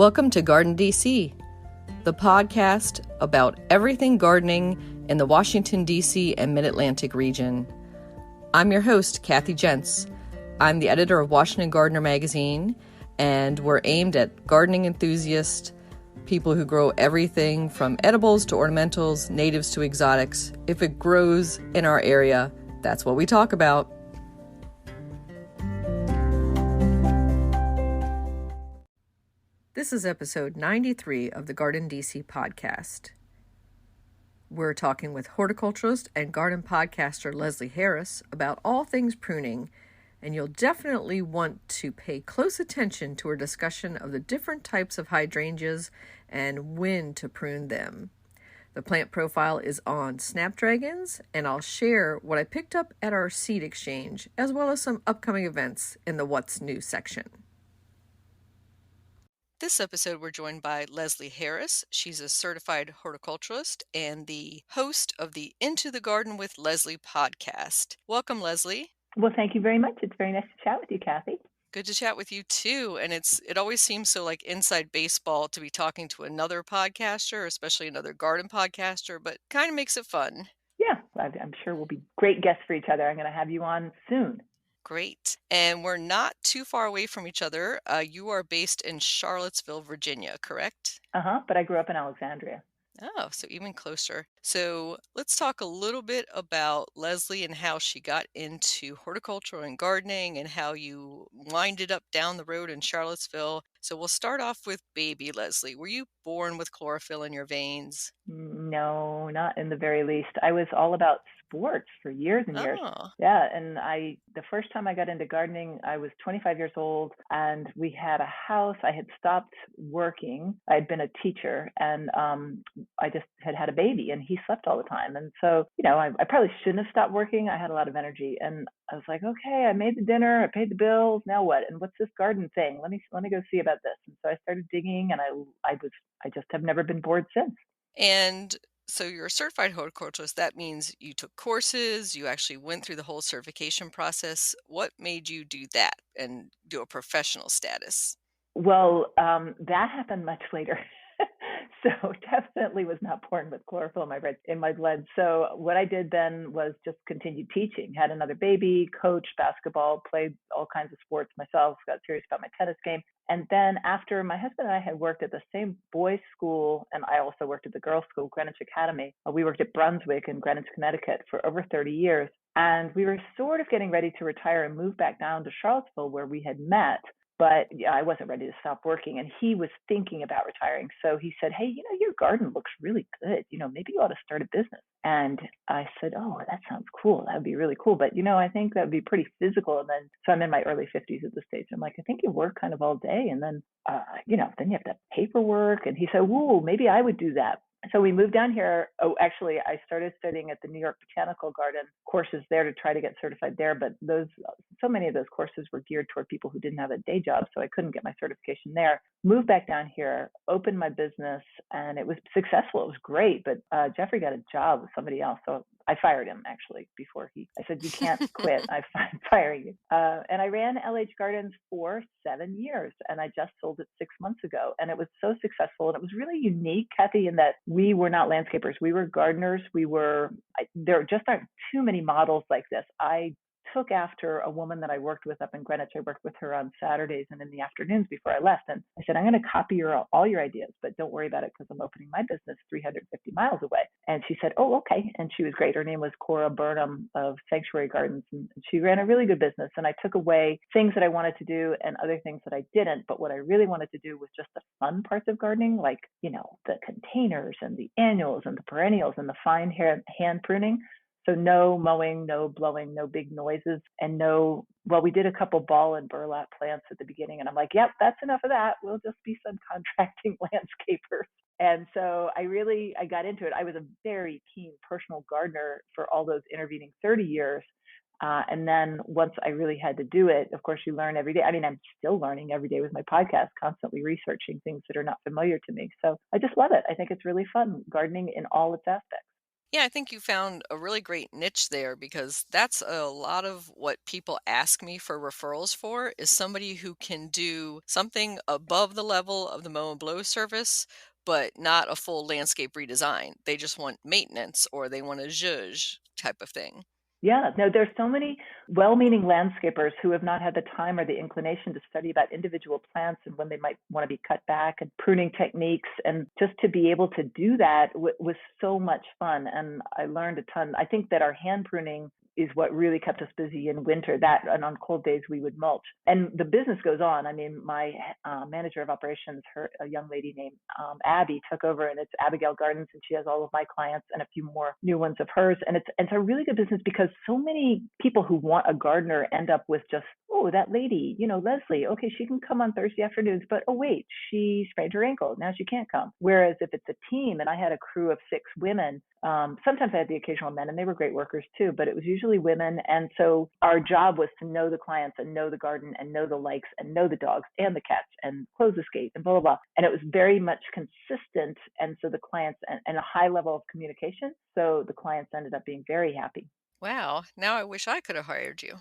Welcome to GardenDC, the podcast about everything gardening in the Washington, D.C. and Mid-Atlantic region. I'm your host, Kathy Jentz. I'm the editor of Washington Gardener magazine, and we're aimed at gardening enthusiasts, people who grow everything from edibles to ornamentals, natives to exotics. If it grows in our area, that's what we talk about. This is episode 93 of the GardenDC podcast. We're talking with horticulturist and garden podcaster Leslie Harris about all things pruning, and you'll definitely want to pay close attention to her discussion of the different types of hydrangeas and when to prune them. The plant profile is on Snapdragons, and I'll share what I picked up at our seed exchange, as well as some upcoming events in the What's New section. This episode, we're joined by Leslie Harris. She's a certified horticulturist and the host of the Into the Garden with Leslie podcast. Welcome, Leslie. Well, thank you very much. It's very nice to chat with you, Kathy. Good to chat with you too. And it always seems so like inside baseball to be talking to another podcaster, especially another garden podcaster, but kind of makes it fun. Yeah, I'm sure we'll be great guests for each other. I'm going to have you on soon. Great. And we're not too far away from each other. You are based in Charlottesville, Virginia, correct? But I grew up in Alexandria. Oh, so even closer. So let's talk a little bit about Leslie and how she got into horticulture and gardening and how you winded up down the road in Charlottesville. So we'll start off with baby Leslie. Were you born with chlorophyll in your veins? No, not in the very least. I was all about sports for years and years. Yeah, and the first time I got into gardening, I was 25 years old, and we had a house. I had stopped working. I had been a teacher, and I just had a baby, and he slept all the time. And so, I probably shouldn't have stopped working. I had a lot of energy, and I was like, okay, I made the dinner, I paid the bills. Now what? And what's this garden thing? Let me go see about this. And so I started digging, and I just have never been bored since. And so you're a certified horticulturist. That means you took courses, you actually went through the whole certification process. What made you do that and do a professional status? Well, that happened much later. So definitely was not born with chlorophyll in my blood. So what I did then was just continued teaching, had another baby, coached basketball, played all kinds of sports myself, got serious about my tennis game. And then after my husband and I had worked at the same boys' school, and I also worked at the girls' school, Greenwich Academy, we worked at Brunswick in Greenwich, Connecticut for over 30 years. And we were sort of getting ready to retire and move back down to Charlottesville where we had met. But I wasn't ready to stop working, and he was thinking about retiring. So he said, hey, your garden looks really good. Maybe you ought to start a business. And I said, oh, that sounds cool. That would be really cool. But, I think that would be pretty physical. And then, so I'm in my early 50s at this stage. I'm like, I think you work kind of all day. And then, then you have to have paperwork. And he said, whoa, maybe I would do that. So we moved down here. Oh, actually, I started studying at the New York Botanical Garden courses there to try to get certified there. But so many of those courses were geared toward people who didn't have a day job, so I couldn't get my certification there. Moved back down here, opened my business, and it was successful. It was great. But Jeffrey got a job with somebody else, so I fired him actually before I said, you can't quit. I'm firing you. And I ran LH Gardens for 7 years, and I just sold it 6 months ago. And it was so successful. And it was really unique, Kathy, in that we were not landscapers. We were gardeners. There just aren't too many models like this. I took after a woman that I worked with up in Greenwich. I worked with her on Saturdays and in the afternoons before I left. And I said, I'm going to copy all your ideas, but don't worry about it because I'm opening my business 350 miles away. And she said, oh, okay. And she was great. Her name was Cora Burnham of Sanctuary Gardens. And she ran a really good business. And I took away things that I wanted to do and other things that I didn't. But what I really wanted to do was just the fun parts of gardening, like, the containers and the annuals and the perennials and the fine hand pruning. So no mowing, no blowing, no big noises, and we did a couple ball and burlap plants at the beginning. And I'm like, yep, that's enough of that. We'll just be subcontracting landscapers. And so I got into it. I was a very keen personal gardener for all those intervening 30 years. And then once I really had to do it, of course, you learn every day. I mean, I'm still learning every day with my podcast, constantly researching things that are not familiar to me. So I just love it. I think it's really fun, gardening in all its aspects. Yeah, I think you found a really great niche there because that's a lot of what people ask me for referrals for is somebody who can do something above the level of the mow and blow service, but not a full landscape redesign. They just want maintenance or they want a zhuzh type of thing. Yeah, no, there's so many well-meaning landscapers who have not had the time or the inclination to study about individual plants and when they might want to be cut back and pruning techniques. And just to be able to do that was so much fun. And I learned a ton. I think that our hand pruning is what really kept us busy in winter. That and on cold days we would mulch. And the business goes on. I mean, my manager of operations, a young lady named Abby, took over, and it's Abigail Gardens, and she has all of my clients and a few more new ones of hers. And it's a really good business because so many people who want a gardener end up with just, oh, that lady, Leslie, okay, she can come on Thursday afternoons, but oh wait, she sprained her ankle, now she can't come. Whereas if it's a team, and I had a crew of 6 women, sometimes I had the occasional men, and they were great workers too, but it was usually women. And so our job was to know the clients and know the garden and know the likes and know the dogs and the cats and close the gate and blah, blah, blah. And it was very much consistent. And so the clients, and a high level of communication. So the clients ended up being very happy. Wow, now I wish I could have hired you.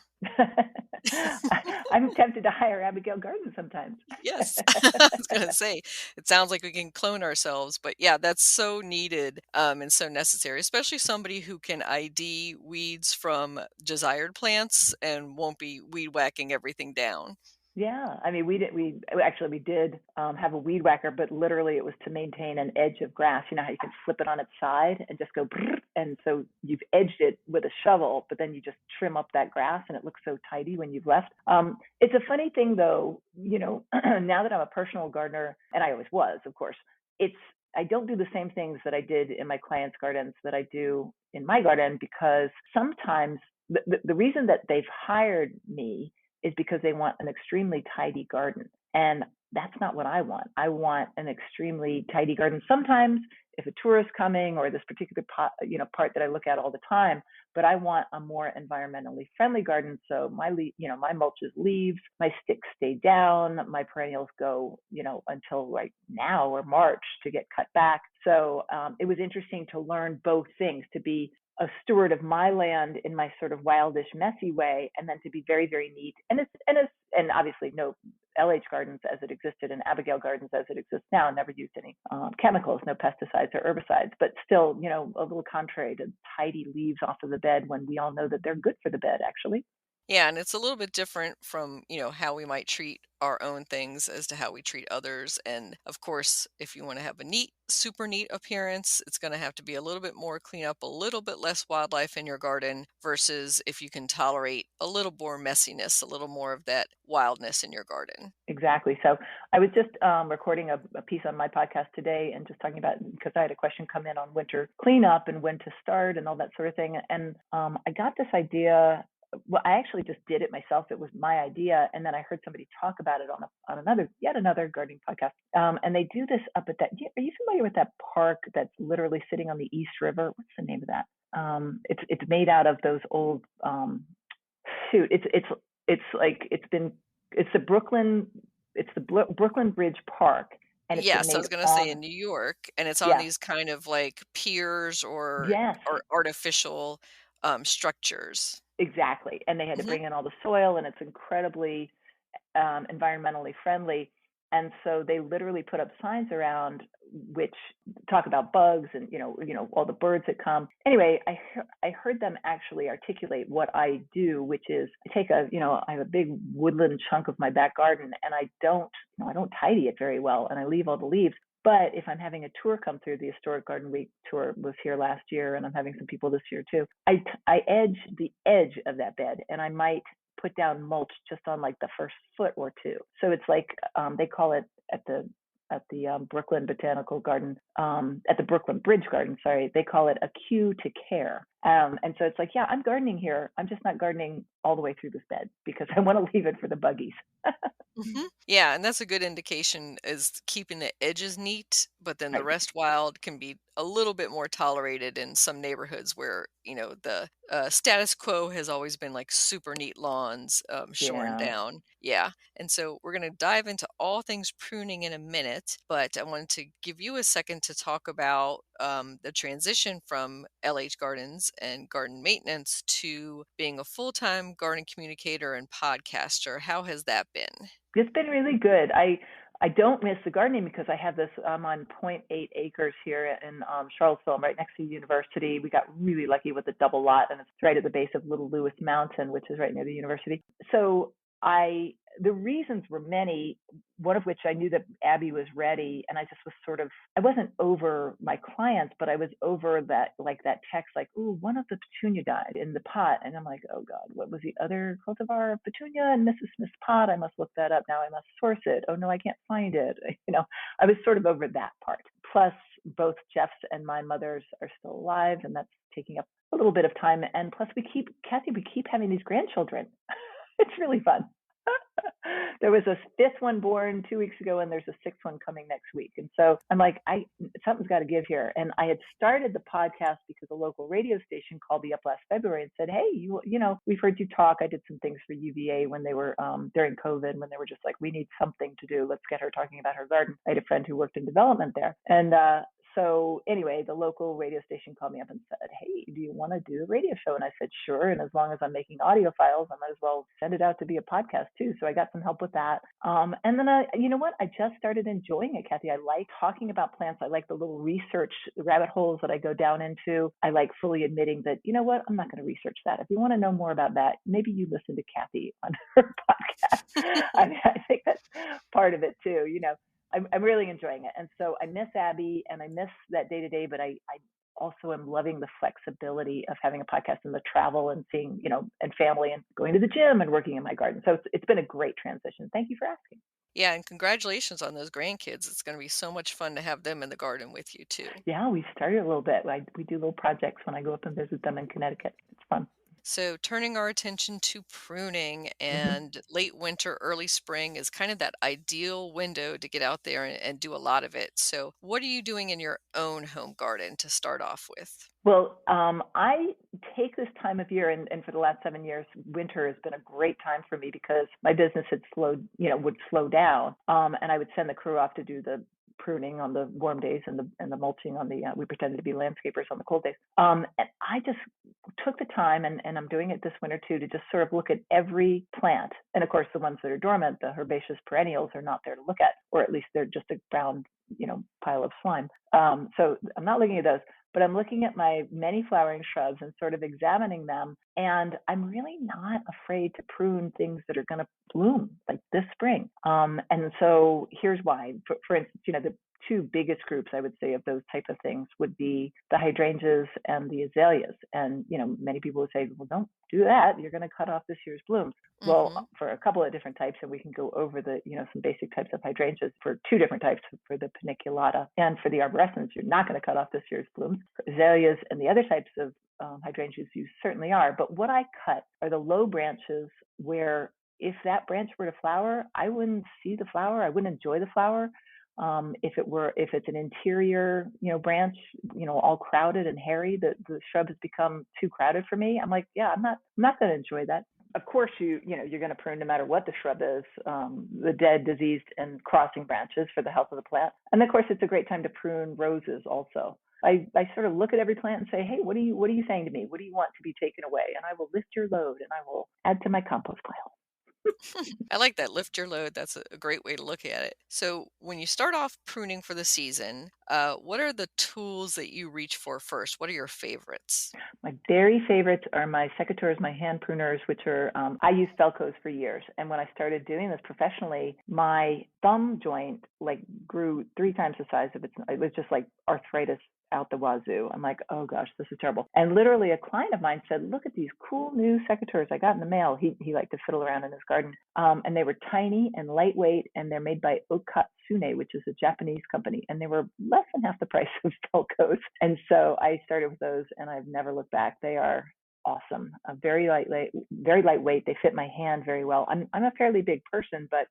I'm tempted to hire Abigail Garden sometimes. Yes. I was gonna say, it sounds like we can clone ourselves, but yeah, that's so needed, and so necessary, especially somebody who can ID weeds from desired plants and won't be weed whacking everything down. Yeah, I mean, we did have a weed whacker, but literally it was to maintain an edge of grass. You know how you can flip it on its side and just go, and so you've edged it with a shovel, but then you just trim up that grass, and it looks so tidy when you've left. It's a funny thing, though. Now that I'm a personal gardener, and I always was, of course, it's I don't do the same things that I did in my clients' gardens that I do in my garden because sometimes the reason that they've hired me is because they want an extremely tidy garden. And that's not what I want. I want an extremely tidy garden. Sometimes if a tourist coming or this particular part that I look at all the time, but I want a more environmentally friendly garden. So my mulch is leaves, my sticks stay down, my perennials go, until like now or March to get cut back. So it was interesting to learn both things, to be a steward of my land in my sort of wildish, messy way, and then to be very, very neat. And obviously no LH Gardens as it existed and Abigail Gardens as it exists now never used any chemicals, no pesticides or herbicides, but still, a little contrary to tidy leaves off of the bed when we all know that they're good for the bed, actually. Yeah, and it's a little bit different from, how we might treat our own things as to how we treat others. And of course, if you want to have a neat, super neat appearance, it's going to have to be a little bit more cleanup, a little bit less wildlife in your garden versus if you can tolerate a little more messiness, a little more of that wildness in your garden. Exactly. So I was just recording a piece on my podcast today and just talking about, because I had a question come in on winter cleanup and when to start and all that sort of thing. And I got this idea. Well, I actually just did it myself. It was my idea, and then I heard somebody talk about it on yet another gardening podcast. And they do this up at that. Are you familiar with that park that's literally sitting on the East River? What's the name of that? It's made out of those old shoot. It's like it's the Brooklyn Brooklyn Bridge Park, and it's been Yes, I made was gonna say on. in New York, and it's on Yeah. these kind of like piers Yes. or artificial structures. Exactly. And they had to Mhm. bring in all the soil, and it's incredibly environmentally friendly. And so they literally put up signs around which talk about bugs and all the birds that come. Anyway, I heard them actually articulate what I do, which is I take I have a big woodland chunk of my back garden, and I don't tidy it very well, and I leave all the leaves. But if I'm having a tour come through, the Historic Garden Week tour was here last year, and I'm having some people this year too. I edge the edge of that bed, and I might put down mulch just on like the first foot or two. So it's like they call it at the Brooklyn Botanical Garden, at the Brooklyn Bridge Garden, sorry, they call it a cue to care. And so it's like, yeah, I'm gardening here. I'm just not gardening all the way through this bed because I want to leave it for the buggies. Mhm. Yeah, and that's a good indication is keeping the edges neat, but then the Right. rest wild can be a little bit more tolerated in some neighborhoods where, the status quo has always been like super neat lawns shorn Yeah. down. Yeah. And so we're going to dive into all things pruning in a minute, but I wanted to give you a second to talk about the transition from LH Gardens and garden maintenance to being a full-time garden communicator and podcaster. How has that been? It's been really good. I don't miss the gardening because I have this. I'm on zero point 0.8 acres here in Charlottesville, right next to the university. We got really lucky with a double lot, and it's right at the base of Little Lewis Mountain, which is right near the university. So the reasons were many, one of which I knew that Abby was ready, and I just was sort of, I wasn't over my clients, but I was over that, like that text, like, ooh, one of the petunia died in the pot. And I'm like, oh God, what was the other cultivar of petunia in Mrs. Smith's pot? I must look that up. Now I must source it. Oh no, I can't find it. I was sort of over that part. Plus, both Jeff's and my mother's are still alive, and that's taking up a little bit of time. And plus, Kathy, we keep having these grandchildren. It's really fun. There was a fifth one born 2 weeks ago, and there's a sixth one coming next week. And so I'm like, something's got to give here. And I had started the podcast because a local radio station called me up last February and said, hey, we've heard you talk. I did some things for UVA when they were during COVID, when they were just like, we need something to do. Let's get her talking about her garden. I had a friend who worked in development there. And so anyway, the local radio station called me up and said, hey, do you want to do a radio show? And I said, sure. And as long as I'm making audio files, I might as well send it out to be a podcast too. So I got some help with that. And then you know what? I just started enjoying it, Kathy. I like talking about plants. I like the little research rabbit holes that I go down into. I like fully admitting that, you know what? I'm not going to research that. If you want to know more about that, maybe you listen to Kathy on her podcast. I think that's part of it too, I'm really enjoying it. And so I miss Abby and I miss that day to day, but I also am loving the flexibility of having a podcast and the travel and seeing, and family and going to the gym and working in my garden. So it's been a great transition. Thank you for asking. Yeah, and congratulations on those grandkids. It's going to be so much fun to have them in the garden with you too. Yeah, we started a little bit. We do little projects when I go up and visit them in Connecticut. It's fun. So turning our attention to pruning, and late winter, early spring is kind of that ideal window to get out there and do a lot of it. So what are you doing in your own home garden to start off with? Well, I take this time of year, and for the last 7 years, winter has been a great time for me because my business had would slow down, and I would send the crew off to do the pruning on the warm days and the mulching on the we pretended to be landscapers on the cold days. And I just took the time, and I'm doing it this winter too, to just sort of look at every plant. And of course, the ones that are dormant, the herbaceous perennials, are not there to look at, or at least they're just a brown, pile of slime. So I'm not looking at those, but I'm looking at my many flowering shrubs and sort of examining them. And I'm really not afraid to prune things that are going to bloom like this spring. And so here's why. For instance, the two biggest groups, I would say, of those type of things would be the hydrangeas and the azaleas. And, many people would say, well, don't do that. You're going to cut off this year's blooms. Well, for a couple of different types, and we can go over the, some basic types of hydrangeas for two different types, for the paniculata and for the arborescens, you're not going to cut off this year's blooms. For azaleas and the other types of hydrangeas, you certainly are. But what I cut are the low branches where if that branch were to flower, I wouldn't see the flower. I wouldn't enjoy the flower. If it's an interior, branch, all crowded and hairy, the shrub has become too crowded for me. I'm like, yeah, I'm not going to enjoy that. Of course, you're going to prune no matter what the shrub is, the dead, diseased, and crossing branches for the health of the plant. And of course, it's a great time to prune roses also. I sort of look at every plant and say, hey, what are you saying to me? What do you want to be taken away? And I will lift your load and I will add to my compost pile. I like that, lift your load. That's a great way to look at it. So when you start off pruning for the season, what are the tools that you reach for first? What are your favorites? My very favorites are my secateurs, my hand pruners, which are, I used Velcros for years. And when I started doing this professionally, my thumb joint grew 3 times the size of it was just like arthritis out the wazoo. I'm like, oh gosh, this is terrible. And literally a client of mine said, look at these cool new secateurs I got in the mail. He liked to fiddle around in his garden. And they were tiny and lightweight, and they're made by Okatsune, which is a Japanese company. And they were less than half the price of Velcros. And so I started with those, and I've never looked back. They are awesome. Very lightweight. They fit my hand very well. I'm a fairly big person, but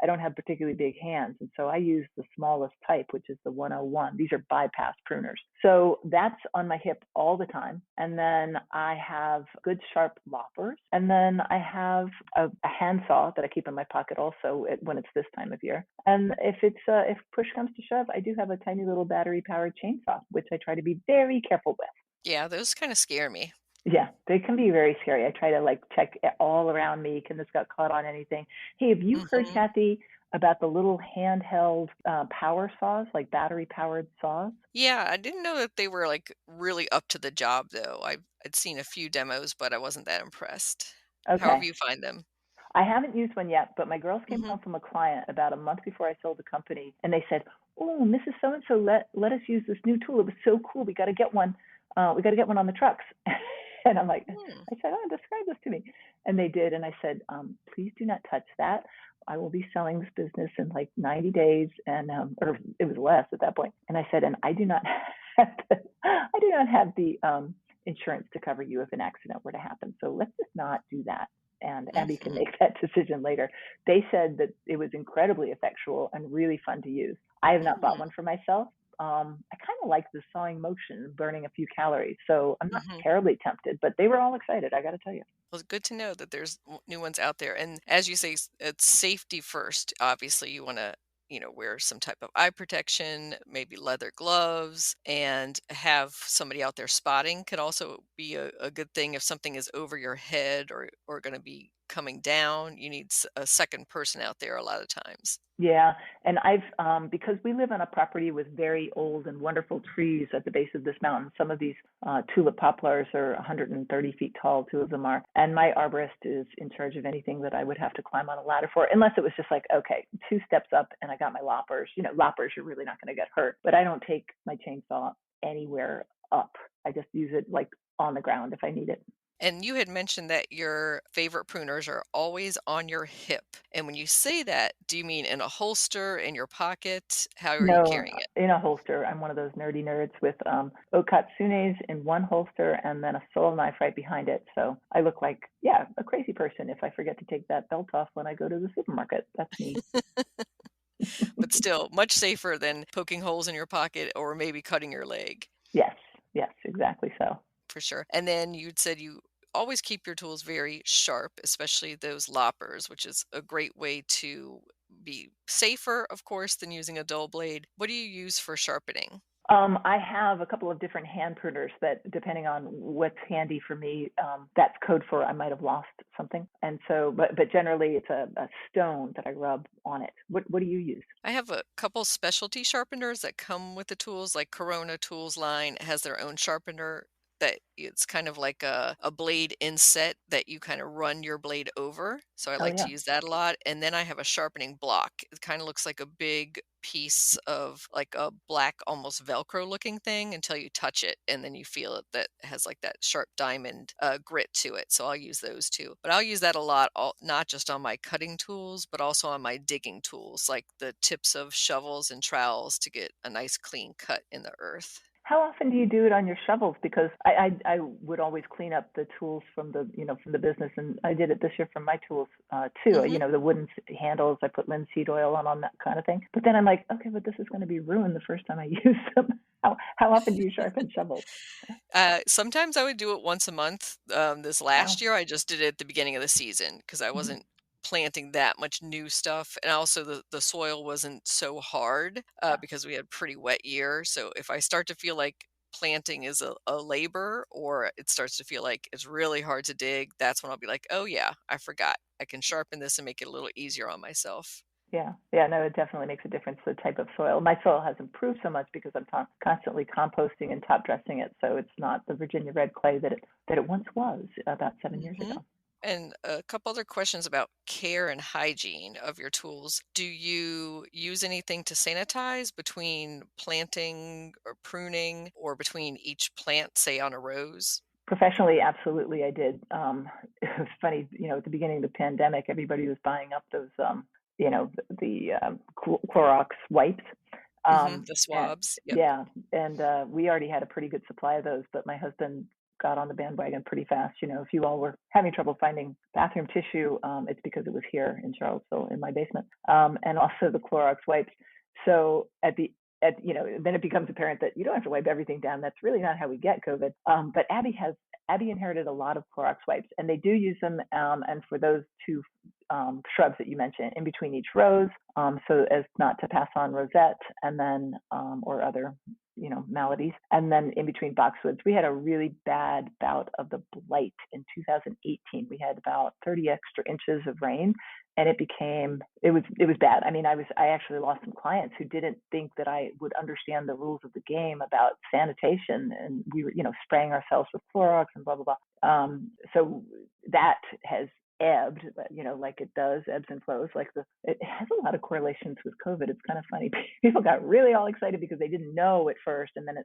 I don't have particularly big hands. And so I use the smallest type, which is the 101. These are bypass pruners. So that's on my hip all the time. And then I have good sharp loppers. And then I have a handsaw that I keep in my pocket also when it's this time of year. And if push comes to shove, I do have a tiny little battery powered chainsaw, which I try to be very careful with. Yeah, those kind of scare me. Yeah, they can be very scary. I try to like check all around me. Can this got caught on anything? Hey, have you heard, Hmm. Kathy, about the little handheld power saws, like battery powered saws? Yeah, I didn't know that they were like really up to the job though. I'd seen a few demos, but I wasn't that impressed. However Okay. you find them. I haven't used one yet, but my girls came Hmm. home from a client about a month before I sold the company, and they said, "Oh, Mrs. So and So, let us use this new tool. It was so cool. We got to get one. We got to get one on the trucks." And Hmm. I said, "Oh, describe this to me." And they did, and I said, "Please do not touch that. I will be selling this business in like 90 days, and or it was less at that point." And I said, "And I do not I do not have the insurance to cover you if an accident were to happen. So let's just not do that, and Abby can Hmm. make that decision later." They said that it was incredibly effectual and really fun to use. I have not bought one for myself. I kind of like the sawing motion, burning a few calories, so I'm not Hmm. terribly tempted, but they were all excited, I got to tell you. Well, it's good to know that there's new ones out there. And as you say, it's safety first. Obviously, you want to, wear some type of eye protection, maybe leather gloves, and have somebody out there spotting could also be a good thing if something is over your head or going to be coming down. You need a second person out there a lot of times. Yeah, and I've because we live on a property with very old and wonderful trees at the base of this mountain. Some of these tulip poplars are 130 feet tall, two of them are. And my arborist is in charge of anything that I would have to climb on a ladder for, unless it was just like, okay, two steps up and I got my loppers. You know, loppers, you're really not going to get hurt. But I don't take my chainsaw anywhere up. I just use it like on the ground if I need it. And you had mentioned that your favorite pruners are always on your hip. And when you say that, do you mean in a holster, in your pocket? How are you No, carrying it? in a holster. I'm one of those nerdy nerds with okatsunes in one holster and then a sole knife right behind it. So I look like, yeah, a crazy person if I forget to take that belt off when I go to the supermarket. That's me. But still, much safer than poking holes in your pocket or maybe cutting your leg, Yes, yes, exactly so. for sure. And then you'd said you always keep your tools very sharp, especially those loppers, which is a great way to be safer, of course, than using a dull blade. What do you use for sharpening? I have a couple of different hand pruners that, depending on what's handy for me, that's code for I might have lost something. And so, but generally, it's a stone that I rub on it. What do you use? I have a couple specialty sharpeners that come with the tools, like Corona Tools line has their own sharpener that it's kind of like a blade inset that you kind of run your blade over. So I Oh like to yeah, use that a lot. And then I have a sharpening block. It kind of looks like a big piece of like a black, almost Velcro looking thing until you touch it. And then you feel it that has like that sharp diamond grit to it. So I'll use those too. But I'll use that a lot, not just on my cutting tools, but also on my digging tools, like the tips of shovels and trowels to get a nice clean cut in the earth. how often do you do it on your shovels? Because I would always clean up the tools from the from the business, and I did it this year from my tools too. Hmm. The wooden handles, I put linseed oil on that kind of thing. But then I'm like, okay, but this is going to be ruined the first time I use them. How often do you sharpen shovels? Sometimes I would do it once a month. This last Wow. year, I just did it at the beginning of the season because I Mhm. wasn't planting that much new stuff, and also the soil wasn't so hard because we had a pretty wet year. So if I start to feel like planting is a labor, or it starts to feel like it's really hard to dig, that's when I'll be like, oh yeah, I forgot. I can sharpen this and make it a little easier on myself. Yeah, yeah, no, it definitely makes a difference, the type of soil. My soil has improved so much because I'm constantly composting and top dressing it, so it's not the Virginia red clay that it once was about 7 years Hmm. ago. And a couple other questions about care and hygiene of your tools. Do you use anything to sanitize between planting or pruning or between each plant, say on a rose? Professionally, absolutely, I did. It was funny, at the beginning of the pandemic, everybody was buying up those, the Clorox wipes. The And swabs. Yep. yeah, and we already had a pretty good supply of those, but my husband got on the bandwagon pretty fast. If you all were having trouble finding bathroom tissue, it's because it was here in Charlottesville in my basement, and also the Clorox wipes. So then it becomes apparent that you don't have to wipe everything down. That's really not how we get COVID. But Abby inherited a lot of Clorox wipes, and they do use them. And for those two shrubs that you mentioned, in between each rows, so as not to pass on rosette, and then or other maladies. And then in between boxwoods, we had a really bad bout of the blight in 2018. We had about 30 extra inches of rain, and it was bad. I mean, I actually lost some clients who didn't think that I would understand the rules of the game about sanitation, and we were spraying ourselves with Clorox and blah blah blah. So that has ebbed, like it does, ebbs and flows. It has a lot of correlations with COVID. It's kind of funny. People got really all excited because they didn't know at first, and then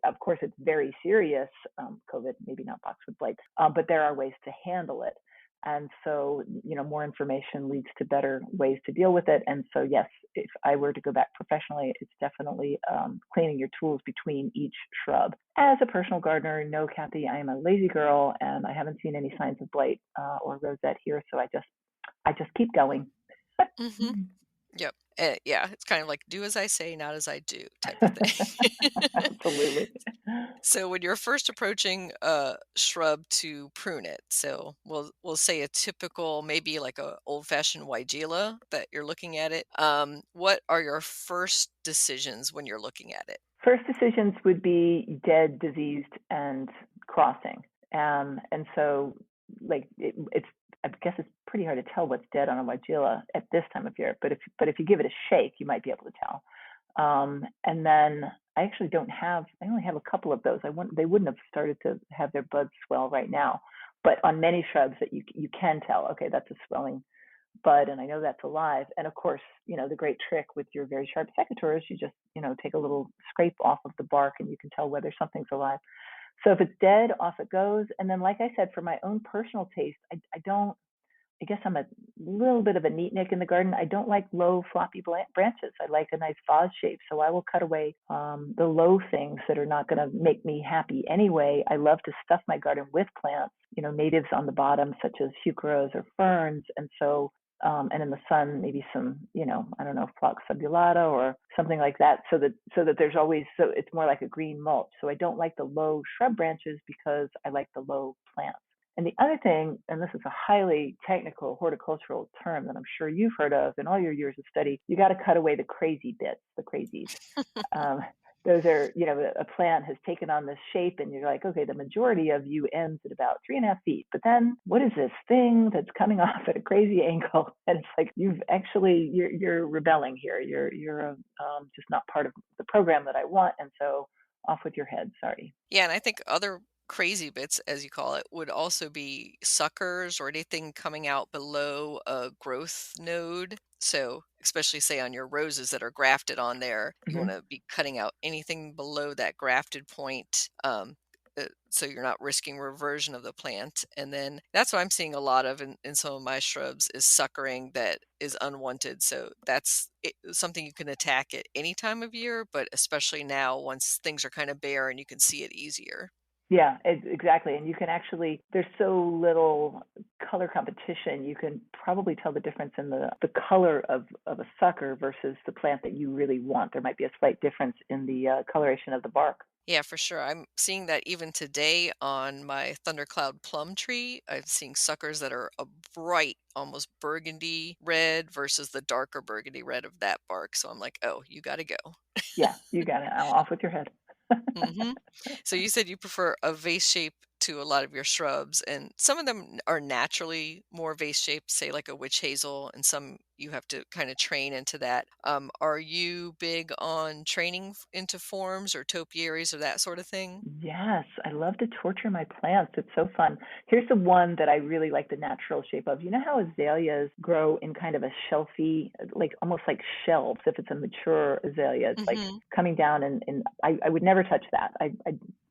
of course it's very serious. COVID, maybe not boxwood blight, but there are ways to handle it. And so, more information leads to better ways to deal with it. And so, yes, if I were to go back professionally, it's definitely cleaning your tools between each shrub. As a personal gardener, no, Kathy, I am a lazy girl, and I haven't seen any signs of blight or rosette here. So I just keep going. Mm-hmm. Yep. Yeah, it's kind of like do as I say, not as I do type of thing. Absolutely. So when you're first approaching a shrub to prune it, so we'll say a typical, maybe like a old-fashioned weigela that you're looking at it. What are your first decisions when you're looking at it? First decisions would be dead, diseased, and crossing. And so, I guess it's pretty hard to tell what's dead on a weigela at this time of year. But if you give it a shake, you might be able to tell. And then I actually I only have a couple of those. They wouldn't have started to have their buds swell right now. But on many shrubs that you can tell, okay, that's a swelling bud, and I know that's alive. And of course, the great trick with your very sharp secateur is you just, take a little scrape off of the bark, and you can tell whether something's alive. So if it's dead, off it goes. And then, like I said, for my own personal taste, I guess I'm a little bit of a neatnik in the garden. I don't like low, floppy branches. I like a nice vase shape. So I will cut away the low things that are not going to make me happy anyway. I love to stuff my garden with plants, natives on the bottom, such as heucheras or ferns. And so, and in the sun, maybe some, I don't know, phlox subulata or something like that. So that there's always, so it's more like a green mulch. So I don't like the low shrub branches because I like the low plants. And the other thing, and this is a highly technical horticultural term that I'm sure you've heard of in all your years of study, you got to cut away the crazy bits, the crazies. Those are, a plant has taken on this shape, and you're like, okay, the majority of you ends at about 3.5 feet. But then what is this thing that's coming off at a crazy angle? And it's like, you're rebelling here. You're just not part of the program that I want. And so off with your head. Sorry. Yeah, and I think other crazy bits, as you call it, would also be suckers or anything coming out below a growth node. So, especially say on your roses that are grafted on there, you want to be cutting out anything below that grafted point. So you're not risking reversion of the plant. And then that's what I'm seeing a lot of in some of my shrubs is suckering that is unwanted. So that's something you can attack at any time of year, but especially now once things are kind of bare and you can see it easier. Yeah, exactly. And you can actually, there's so little color competition, you can probably tell the difference in the color of a sucker versus the plant that you really want. There might be a slight difference in the coloration of the bark. Yeah, for sure. I'm seeing that even today on my thundercloud plum tree. I'm seeing suckers that are a bright, almost burgundy red versus the darker burgundy red of that bark. So I'm like, oh, you got to go. Yeah, you got it. Off with your head. Mm-hmm. So you said you prefer a vase shape to a lot of your shrubs, and some of them are naturally more vase shaped, say like a witch hazel, and some you have to kind of train into that. Are you big on training into forms or topiaries or that sort of thing? Yes, I love to torture my plants. It's so fun. Here's the one that I really like the natural shape of. You know how azaleas grow in kind of a shelfy, like almost like shelves if it's a mature azalea. It's like Mm-hmm. coming down, and I would never touch that.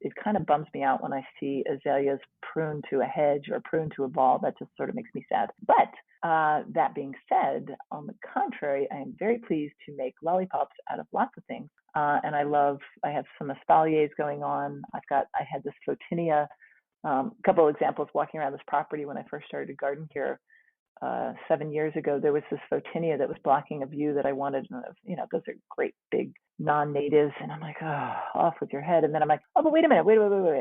It kind of bums me out when I see azaleas pruned to a hedge or pruned to a ball. That just sort of makes me sad. But that being said, on the contrary, I am very pleased to make lollipops out of lots of things. And I have some espaliers going on. I had this Photinia A couple of examples walking around this property when I first started to garden here 7 years ago, there was this photinia that was blocking a view that I wanted. Those are great big non-natives. And I'm like, oh, off with your head. And then I'm like, oh, but wait a minute, wait.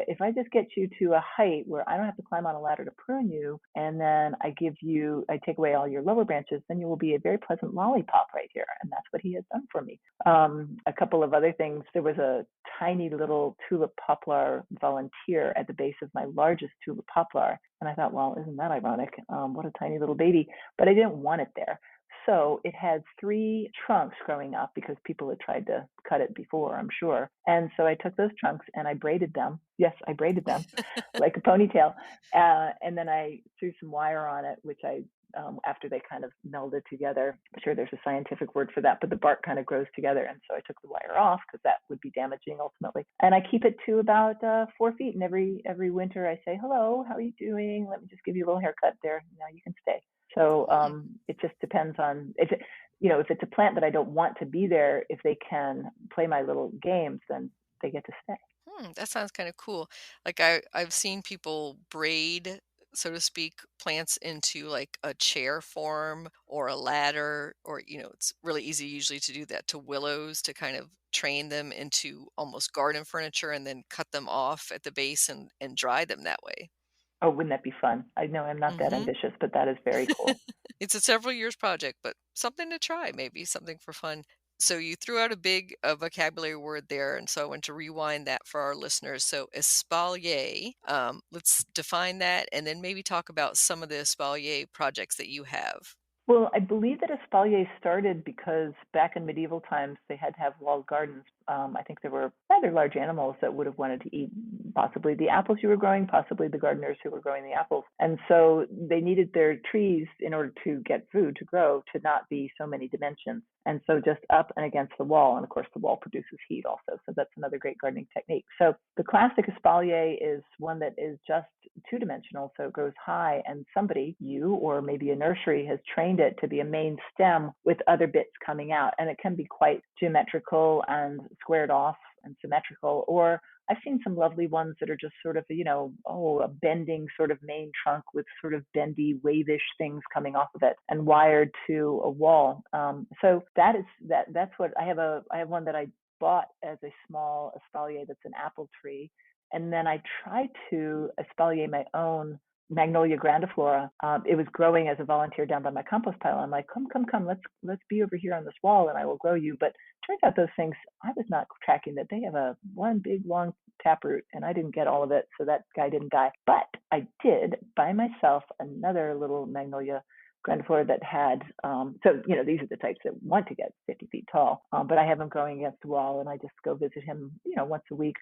If I just get you to a height where I don't have to climb on a ladder to prune you, and then I take away all your lower branches, then you will be a very pleasant lollipop right here. And that's what he has done for me. A couple of other things. There was a tiny little tulip poplar volunteer at the base of my largest tulip poplar. And I thought, well, isn't that ironic? What a tiny little baby. But I didn't want it there. So it had 3 trunks growing up because people had tried to cut it before, I'm sure. And so I took those trunks and I braided them. Yes, I braided them like a ponytail. And then I threw some wire on it, which after they kind of melded together. I'm sure there's a scientific word for that, but the bark kind of grows together. And so I took the wire off because that would be damaging ultimately. And I keep it to about 4 feet. And every winter I say, hello, how are you doing? Let me just give you a little haircut there. Now you can stay. So it just depends on if it's a plant that I don't want to be there, if they can play my little games, then they get to stay. That sounds kind of cool. Like I've seen people braid, so to speak, plants into like a chair form or a ladder, or it's really easy usually to do that to willows to kind of train them into almost garden furniture and then cut them off at the base and dry them that way. Oh, wouldn't that be fun? I know I'm not that hmm ambitious, but that is very cool. It's a several years project, but something to try, maybe something for fun. So you threw out a big vocabulary word there, and so I want to rewind that for our listeners. So espalier, let's define that, and then maybe talk about some of the espalier projects that you have. Well, I believe that espalier started because back in medieval times they had to have walled gardens. I think there were rather large animals that would have wanted to eat possibly the apples you were growing, possibly the gardeners who were growing the apples. And so they needed their trees in order to get food to grow to not be so many dimensions. And so just up and against the wall. And of course, the wall produces heat also. So that's another great gardening technique. So the classic espalier is one that is just 2-dimensional. So it grows high, and somebody, you or maybe a nursery, has trained it to be a main stem with other bits coming out. And it can be quite geometrical and squared off and symmetrical, or I've seen some lovely ones that are just sort of, a bending sort of main trunk with sort of bendy, wave-ish things coming off of it and wired to a wall. So that's what I have. I have one that I bought as a small espalier that's an apple tree, and then I tried to espalier my own Magnolia grandiflora. It was growing as a volunteer down by my compost pile. I'm like, come, let's be over here on this wall, and I will grow you. But turns out those things, I was not tracking that they have one big long taproot, and I didn't get all of it, so that guy didn't die. But I did buy myself another little Magnolia grandiflora that had, these are the types that want to get 50 feet tall, but I have him growing against the wall, and I just go visit him, once a week,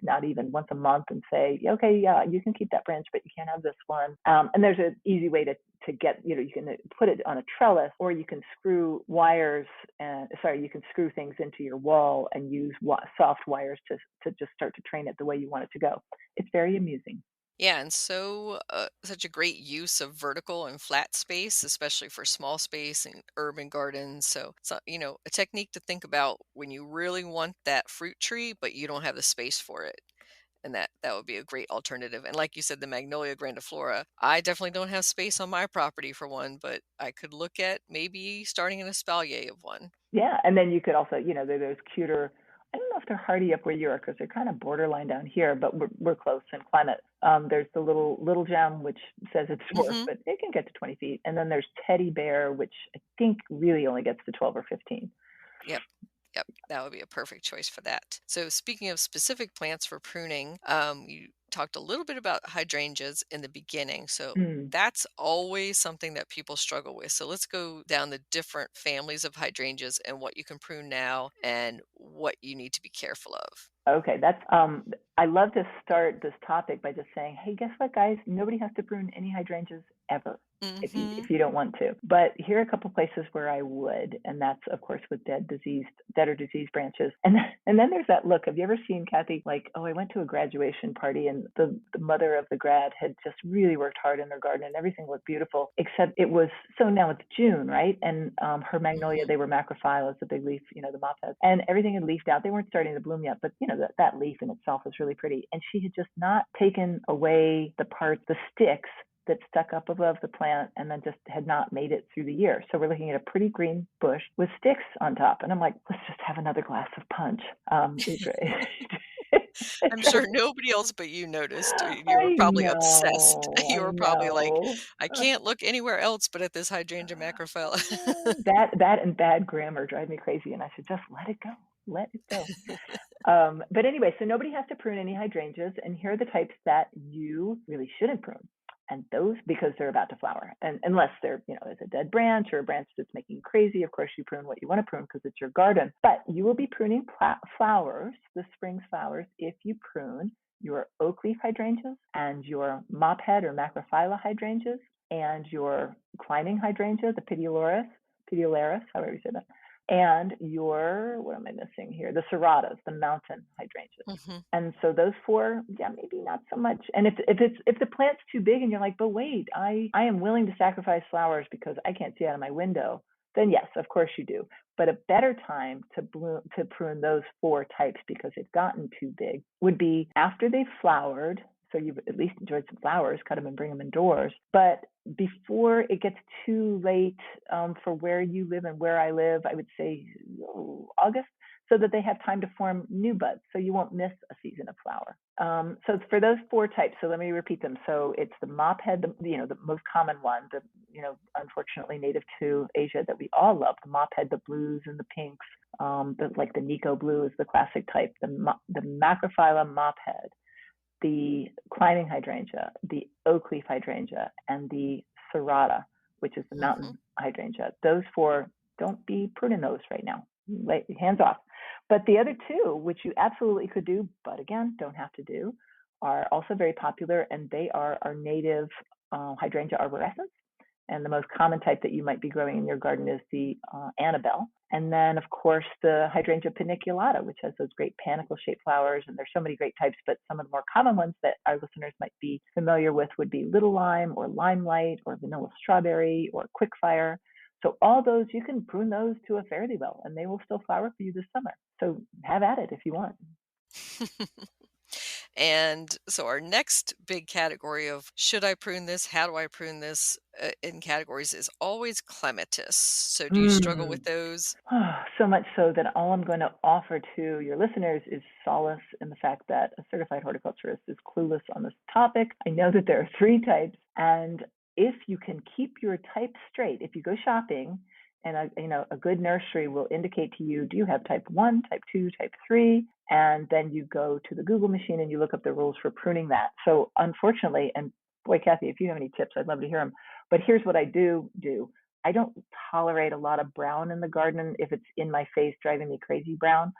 not even once a month, and say, okay, yeah, you can keep that branch, but you can't have this one. And there's an easy way to get, you can put it on a trellis, or you can screw you can screw things into your wall and use soft wires to just start to train it the way you want it to go. It's very amusing. Yeah, and so such a great use of vertical and flat space, especially for small space and urban gardens. So, a technique to think about when you really want that fruit tree, but you don't have the space for it. And that would be a great alternative. And like you said, the Magnolia grandiflora, I definitely don't have space on my property for one, but I could look at maybe starting an espalier of one. Yeah, and then you could also, there's cuter. I don't know if they're hardy up where you are because they're kind of borderline down here, but we're close in climate. There's the little gem, which says it's dwarf, hmm but it can get to 20 feet. And then there's teddy bear, which I think really only gets to 12 or 15. Yep. Yep, that would be a perfect choice for that. So, speaking of specific plants for pruning, you talked a little bit about hydrangeas in the beginning. So, Mm. that's always something that people struggle with. So, let's go down the different families of hydrangeas and what you can prune now and what you need to be careful of. Okay, I love to start this topic by just saying, hey, guess what, guys? Nobody has to prune any hydrangeas ever. Mm-hmm. if you don't want to. But here are a couple places where I would, and that's of course with dead or diseased branches. And then there's that look. Have you ever seen, Kathy, like, oh, I went to a graduation party and the mother of the grad had just really worked hard in their garden and everything looked beautiful, except it was, so now it's June, right? And her magnolia, Mm-hmm. they were macrophylla, the big leaf, the mop heads, and everything had leafed out. They weren't starting to bloom yet, but that leaf in itself was really pretty. And she had just not taken away the sticks that stuck up above the plant and then just had not made it through the year. So we're looking at a pretty green bush with sticks on top. And I'm like, let's just have another glass of punch. I'm sure nobody else but you noticed. You were I probably obsessed. know, You I were probably like, know. I can't look anywhere else but at this hydrangea macrophylla. That and bad grammar drive me crazy, and I should just let it go. Let it go. But anyway, so nobody has to prune any hydrangeas, and here are the types that you really shouldn't prune. And those, because they're about to flower, and unless they're, it's a dead branch or a branch that's making you crazy, of course you prune what you want to prune because it's your garden. But you will be pruning flowers, the spring's flowers, if you prune your oak leaf hydrangeas and your mophead or macrophylla hydrangeas and your climbing hydrangea, the petiolaris, however you say that, and what am I missing here? The serratas, the mountain hydrangeas. Mm-hmm. And so those four, yeah, maybe not so much. And if the plant's too big and you're like, but wait, I am willing to sacrifice flowers because I can't see out of my window, then yes, of course you do. But a better time to prune those four types because they've gotten too big would be after they've flowered. So you've at least enjoyed some flowers, cut them and bring them indoors. But before it gets too late for where you live and where I live, I would say August, so that they have time to form new buds, so you won't miss a season of flower. So it's for those four types. So let me repeat them. So it's the mophead, the most common one, unfortunately native to Asia that we all love, the mophead, the blues and the pinks, like the Nico blue is the classic type, the macrophylla mophead, the climbing hydrangea, the oak leaf hydrangea, and the serrata, which is the Mm-hmm. mountain hydrangea. Those four, don't be pruning those right now. Hands off. But the other two, which you absolutely could do, but again, don't have to do, are also very popular, and they are our native hydrangea arborescens. And the most common type that you might be growing in your garden is the Annabelle. And then, of course, the hydrangea paniculata, which has those great panicle-shaped flowers. And there's so many great types, but some of the more common ones that our listeners might be familiar with would be little lime or limelight or vanilla strawberry or quickfire. So all those, you can prune those to a fare thee well, and they will still flower for you this summer. So have at it if you want. And so our next big category of should I prune this? How do I prune this in categories is always clematis. So do you struggle with those? So much so that all I'm going to offer to your listeners is solace in the fact that a certified horticulturist is clueless on this topic. I know that there are three types, and if you can keep your type straight, if you go shopping and a good nursery will indicate to you, do you have type 1, type 2, type 3? And then you go to the Google machine and you look up the rules for pruning that. So unfortunately, and boy, Kathy, if you have any tips, I'd love to hear them. But here's what I do. I don't tolerate a lot of brown in the garden if it's in my face, driving me crazy brown.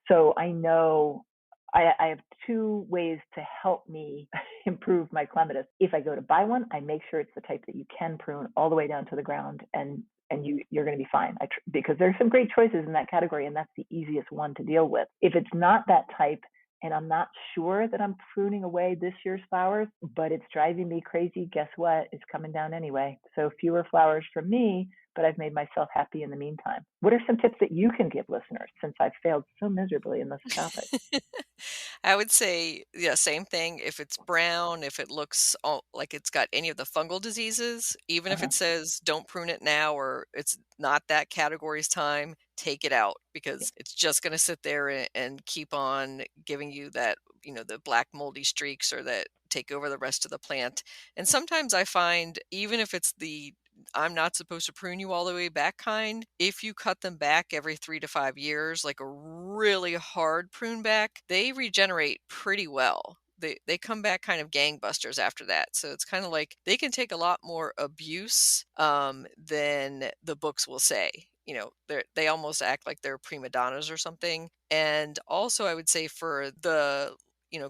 So I know I have two ways to help me improve my clematis. If I go to buy one, I make sure it's the type that you can prune all the way down to the ground, and you're going to be fine. Because there's some great choices in that category, and that's the easiest one to deal with. If it's not that type, and I'm not sure that I'm pruning away this year's flowers, but it's driving me crazy, guess what? It's coming down anyway. So fewer flowers from me, but I've made myself happy in the meantime. What are some tips that you can give listeners since I've failed so miserably in this topic? I would say, yeah, same thing. If it's brown, if it looks like it's got any of the fungal diseases, even if Uh-huh. it says don't prune it now or it's not that category's time, take it out because it's just going to sit there and keep on giving you that, the black moldy streaks or that take over the rest of the plant. And sometimes I find even if it's the I'm not supposed to prune you all the way back kind. If you cut them back every 3 to 5 years, like a really hard prune back, they regenerate pretty well. They come back kind of gangbusters after that. So it's kind of like they can take a lot more abuse than the books will say. They almost act like they're prima donnas or something. And also, I would say for the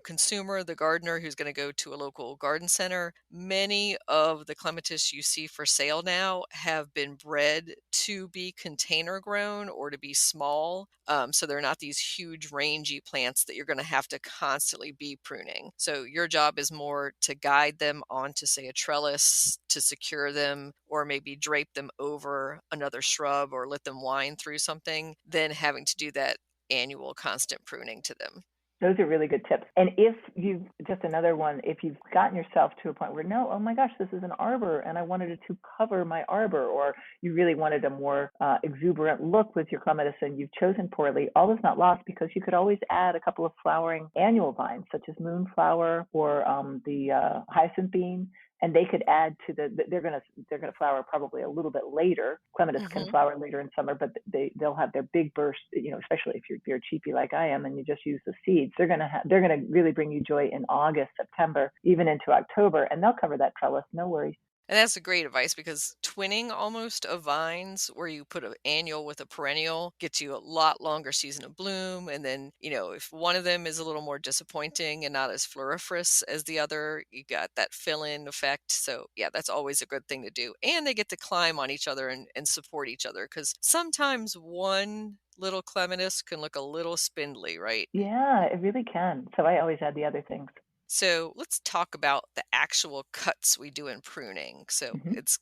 consumer, the gardener who's going to go to a local garden center, many of the clematis you see for sale now have been bred to be container grown or to be small. So they're not these huge rangy plants that you're going to have to constantly be pruning. So your job is more to guide them onto, say, a trellis to secure them, or maybe drape them over another shrub or let them wind through something, than having to do that annual constant pruning to them. Those are really good tips. And if you've, just another one, if you've gotten yourself to a point where, no, oh my gosh, this is an arbor and I wanted it to cover my arbor, or you really wanted a more exuberant look with your clematis and you've chosen poorly, all is not lost, because you could always add a couple of flowering annual vines, such as moonflower or the hyacinth bean. And they could add to they're gonna flower probably a little bit later. Clematis can flower later in summer, but they'll have their big burst, especially if you're a cheapie like I am and you just use the seeds. They're gonna really bring you joy in August, September, even into October, and they'll cover that trellis, no worries. And that's a great advice, because twinning almost of vines, where you put an annual with a perennial, gets you a lot longer season of bloom. And then, if one of them is a little more disappointing and not as floriferous as the other, you got that fill-in effect. So yeah, that's always a good thing to do. And they get to climb on each other and support each other, because sometimes one little clematis can look a little spindly, right? Yeah, it really can. So I always add the other things. So let's talk about the actual cuts we do in pruning. So Hmm. it's,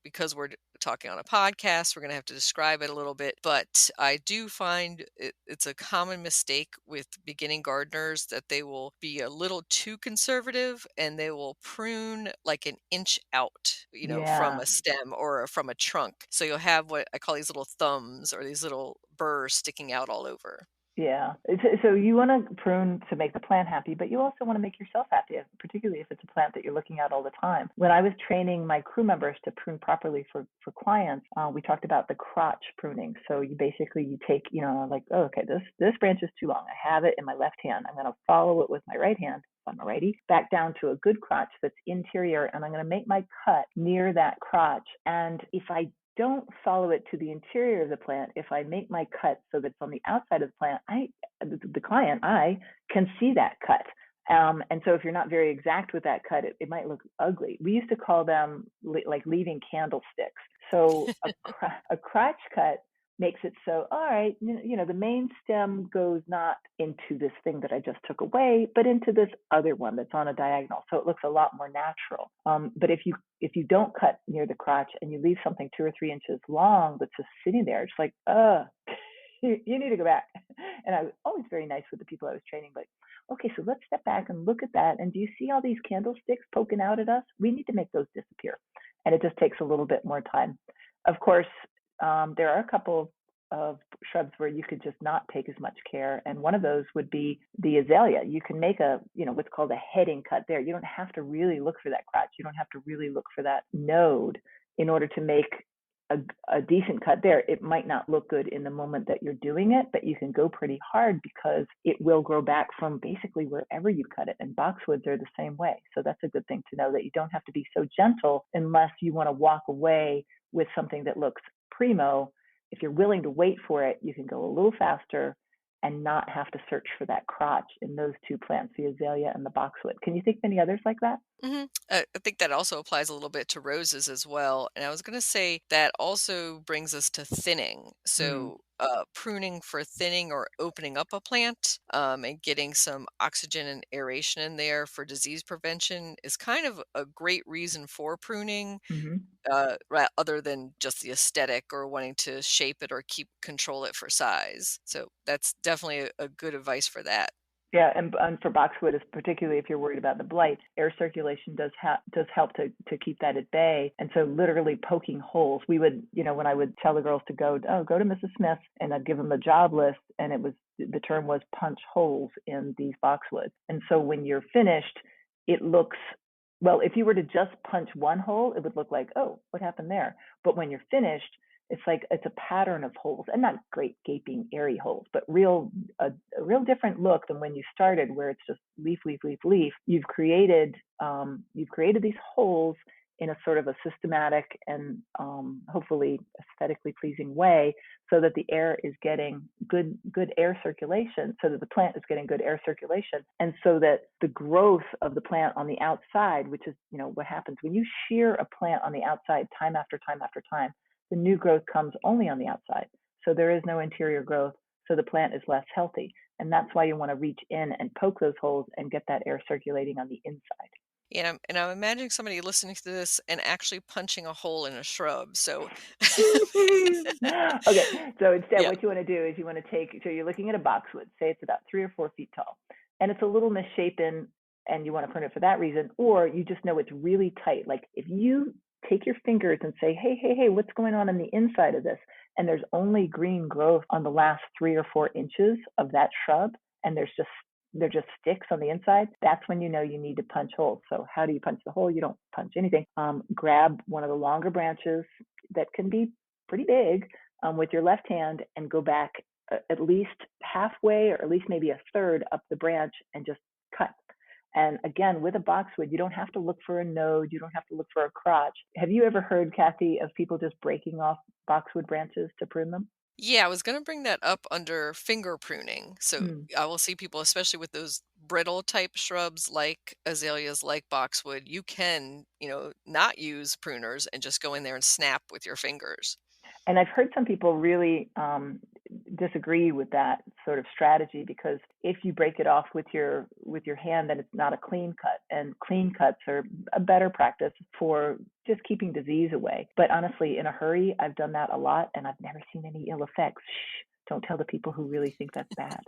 because we're talking on a podcast, we're going to have to describe it a little bit. But I do find it's a common mistake with beginning gardeners that they will be a little too conservative and they will prune like an inch out, from Yeah. a stem or from a trunk. So you'll have what I call these little thumbs or these little burrs sticking out all over. Yeah. So you want to prune to make the plant happy, but you also want to make yourself happy, particularly if it's a plant that you're looking at all the time. When I was training my crew members to prune properly for clients, we talked about the crotch pruning. So you take, like, oh, okay, this branch is too long. I have it in my left hand. I'm going to follow it with my right hand. I'm a righty, back down to a good crotch that's interior, and I'm going to make my cut near that crotch. And if I don't follow it to the interior of the plant, if I make my cut so that it's on the outside of the plant, the client, I can see that cut. And so if you're not very exact with that cut, it might look ugly. We used to call them like leaving candlesticks. So a crotch cut makes it so, all right, the main stem goes not into this thing that I just took away, but into this other one that's on a diagonal. So it looks a lot more natural. But if you don't cut near the crotch and you leave something 2 or 3 inches long that's just sitting there, it's like, you need to go back. And I was always very nice with the people I was training, but okay, so let's step back and look at that. And do you see all these candlesticks poking out at us? We need to make those disappear. And it just takes a little bit more time. Of course, there are a couple of shrubs where you could just not take as much care, and one of those would be the azalea. You can make what's called a heading cut there. You don't have to really look for that crotch. You don't have to really look for that node in order to make a decent cut there. It might not look good in the moment that you're doing it, but you can go pretty hard because it will grow back from basically wherever you cut it. And boxwoods are the same way. So that's a good thing to know, that you don't have to be so gentle unless you want to walk away with something that looks primo. If you're willing to wait for it, you can go a little faster and not have to search for that crotch in those two plants, the azalea and the boxwood. Can you think of any others like that? I think that also applies a little bit to roses as well. And I was going to say that also brings us to thinning. Mm. So pruning for thinning or opening up a plant, and getting some oxygen and aeration in there for disease prevention is kind of a great reason for pruning, Mm-hmm. other than just the aesthetic or wanting to shape it or control it for size. So that's definitely a good advice for that. Yeah, and for boxwood, is particularly if you're worried about the blight, air circulation does help to keep that at bay. And so literally poking holes. We would, when I would tell the girls to go to Mrs. Smith, and I'd give them a job list, and the term was punch holes in these boxwoods. And so when you're finished, it looks, well, if you were to just punch one hole, it would look like, oh, what happened there? But when you're finished, it's a pattern of holes, and not great gaping airy holes, but a real different look than when you started, where it's just leaf, leaf, leaf, leaf. You've created these holes in a sort of a systematic and hopefully aesthetically pleasing way, so that the air is getting good air circulation, so that the plant is getting good air circulation, and so that the growth of the plant on the outside, which is, what happens when you shear a plant on the outside time after time after time, the new growth comes only on the outside. So there is no interior growth, so the plant is less healthy. And that's why you want to reach in and poke those holes and get that air circulating on the inside. Yeah, and I'm imagining somebody listening to this and actually punching a hole in a shrub. So, Okay, so instead, yeah, what you want to do is you want to take, so you're looking at a boxwood, say it's about 3 or 4 feet tall, and it's a little misshapen, and you want to prune it for that reason, or you just know it's really tight. Like if you take your fingers and say, hey, hey, hey, what's going on the inside of this? And there's only green growth on the last 3 or 4 inches of that shrub, and they're just sticks on the inside, that's when you know you need to punch holes. So how do you punch the hole? You don't punch anything. Grab one of the longer branches that can be pretty big with your left hand and go back at least halfway or at least maybe a third up the branch and just cut. And again, with a boxwood, you don't have to look for a node. You don't have to look for a crotch. Have you ever heard, Kathy, of people just breaking off boxwood branches to prune them? yeah, I was going to bring that up under finger pruning. So Hmm. I will see people, especially with those brittle type shrubs like azaleas, like boxwood, you can, not use pruners and just go in there and snap with your fingers. And I've heard some people really disagree with that sort of strategy, because if you break it off with your hand, then it's not a clean cut, and clean cuts are a better practice for just keeping disease away. But honestly, in a hurry, I've done that a lot, and I've never seen any ill effects. Shh, don't tell the people who really think that's bad.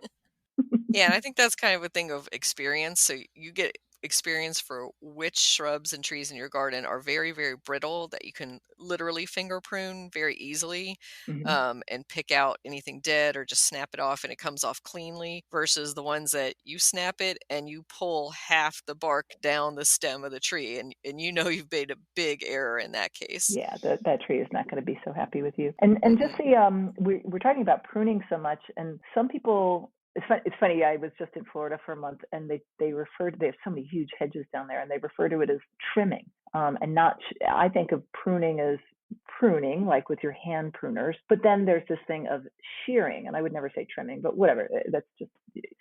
Yeah, and I think that's kind of a thing of experience. So you get experience for which shrubs and trees in your garden are very, very brittle that you can literally finger prune very easily, Hmm. and pick out anything dead or just snap it off and it comes off cleanly, versus the ones that you snap it and you pull half the bark down the stem of the tree, and you've made a big error in that case. Yeah, that tree is not going to be so happy with you. And just Mm-mm. we're talking about pruning so much, and some people. It's funny. I was just in Florida for a month, and they have so many huge hedges down there, and they refer to it as trimming, and not. I think of pruning as pruning, like with your hand pruners, but then there's this thing of shearing, and I would never say trimming, but whatever. That's just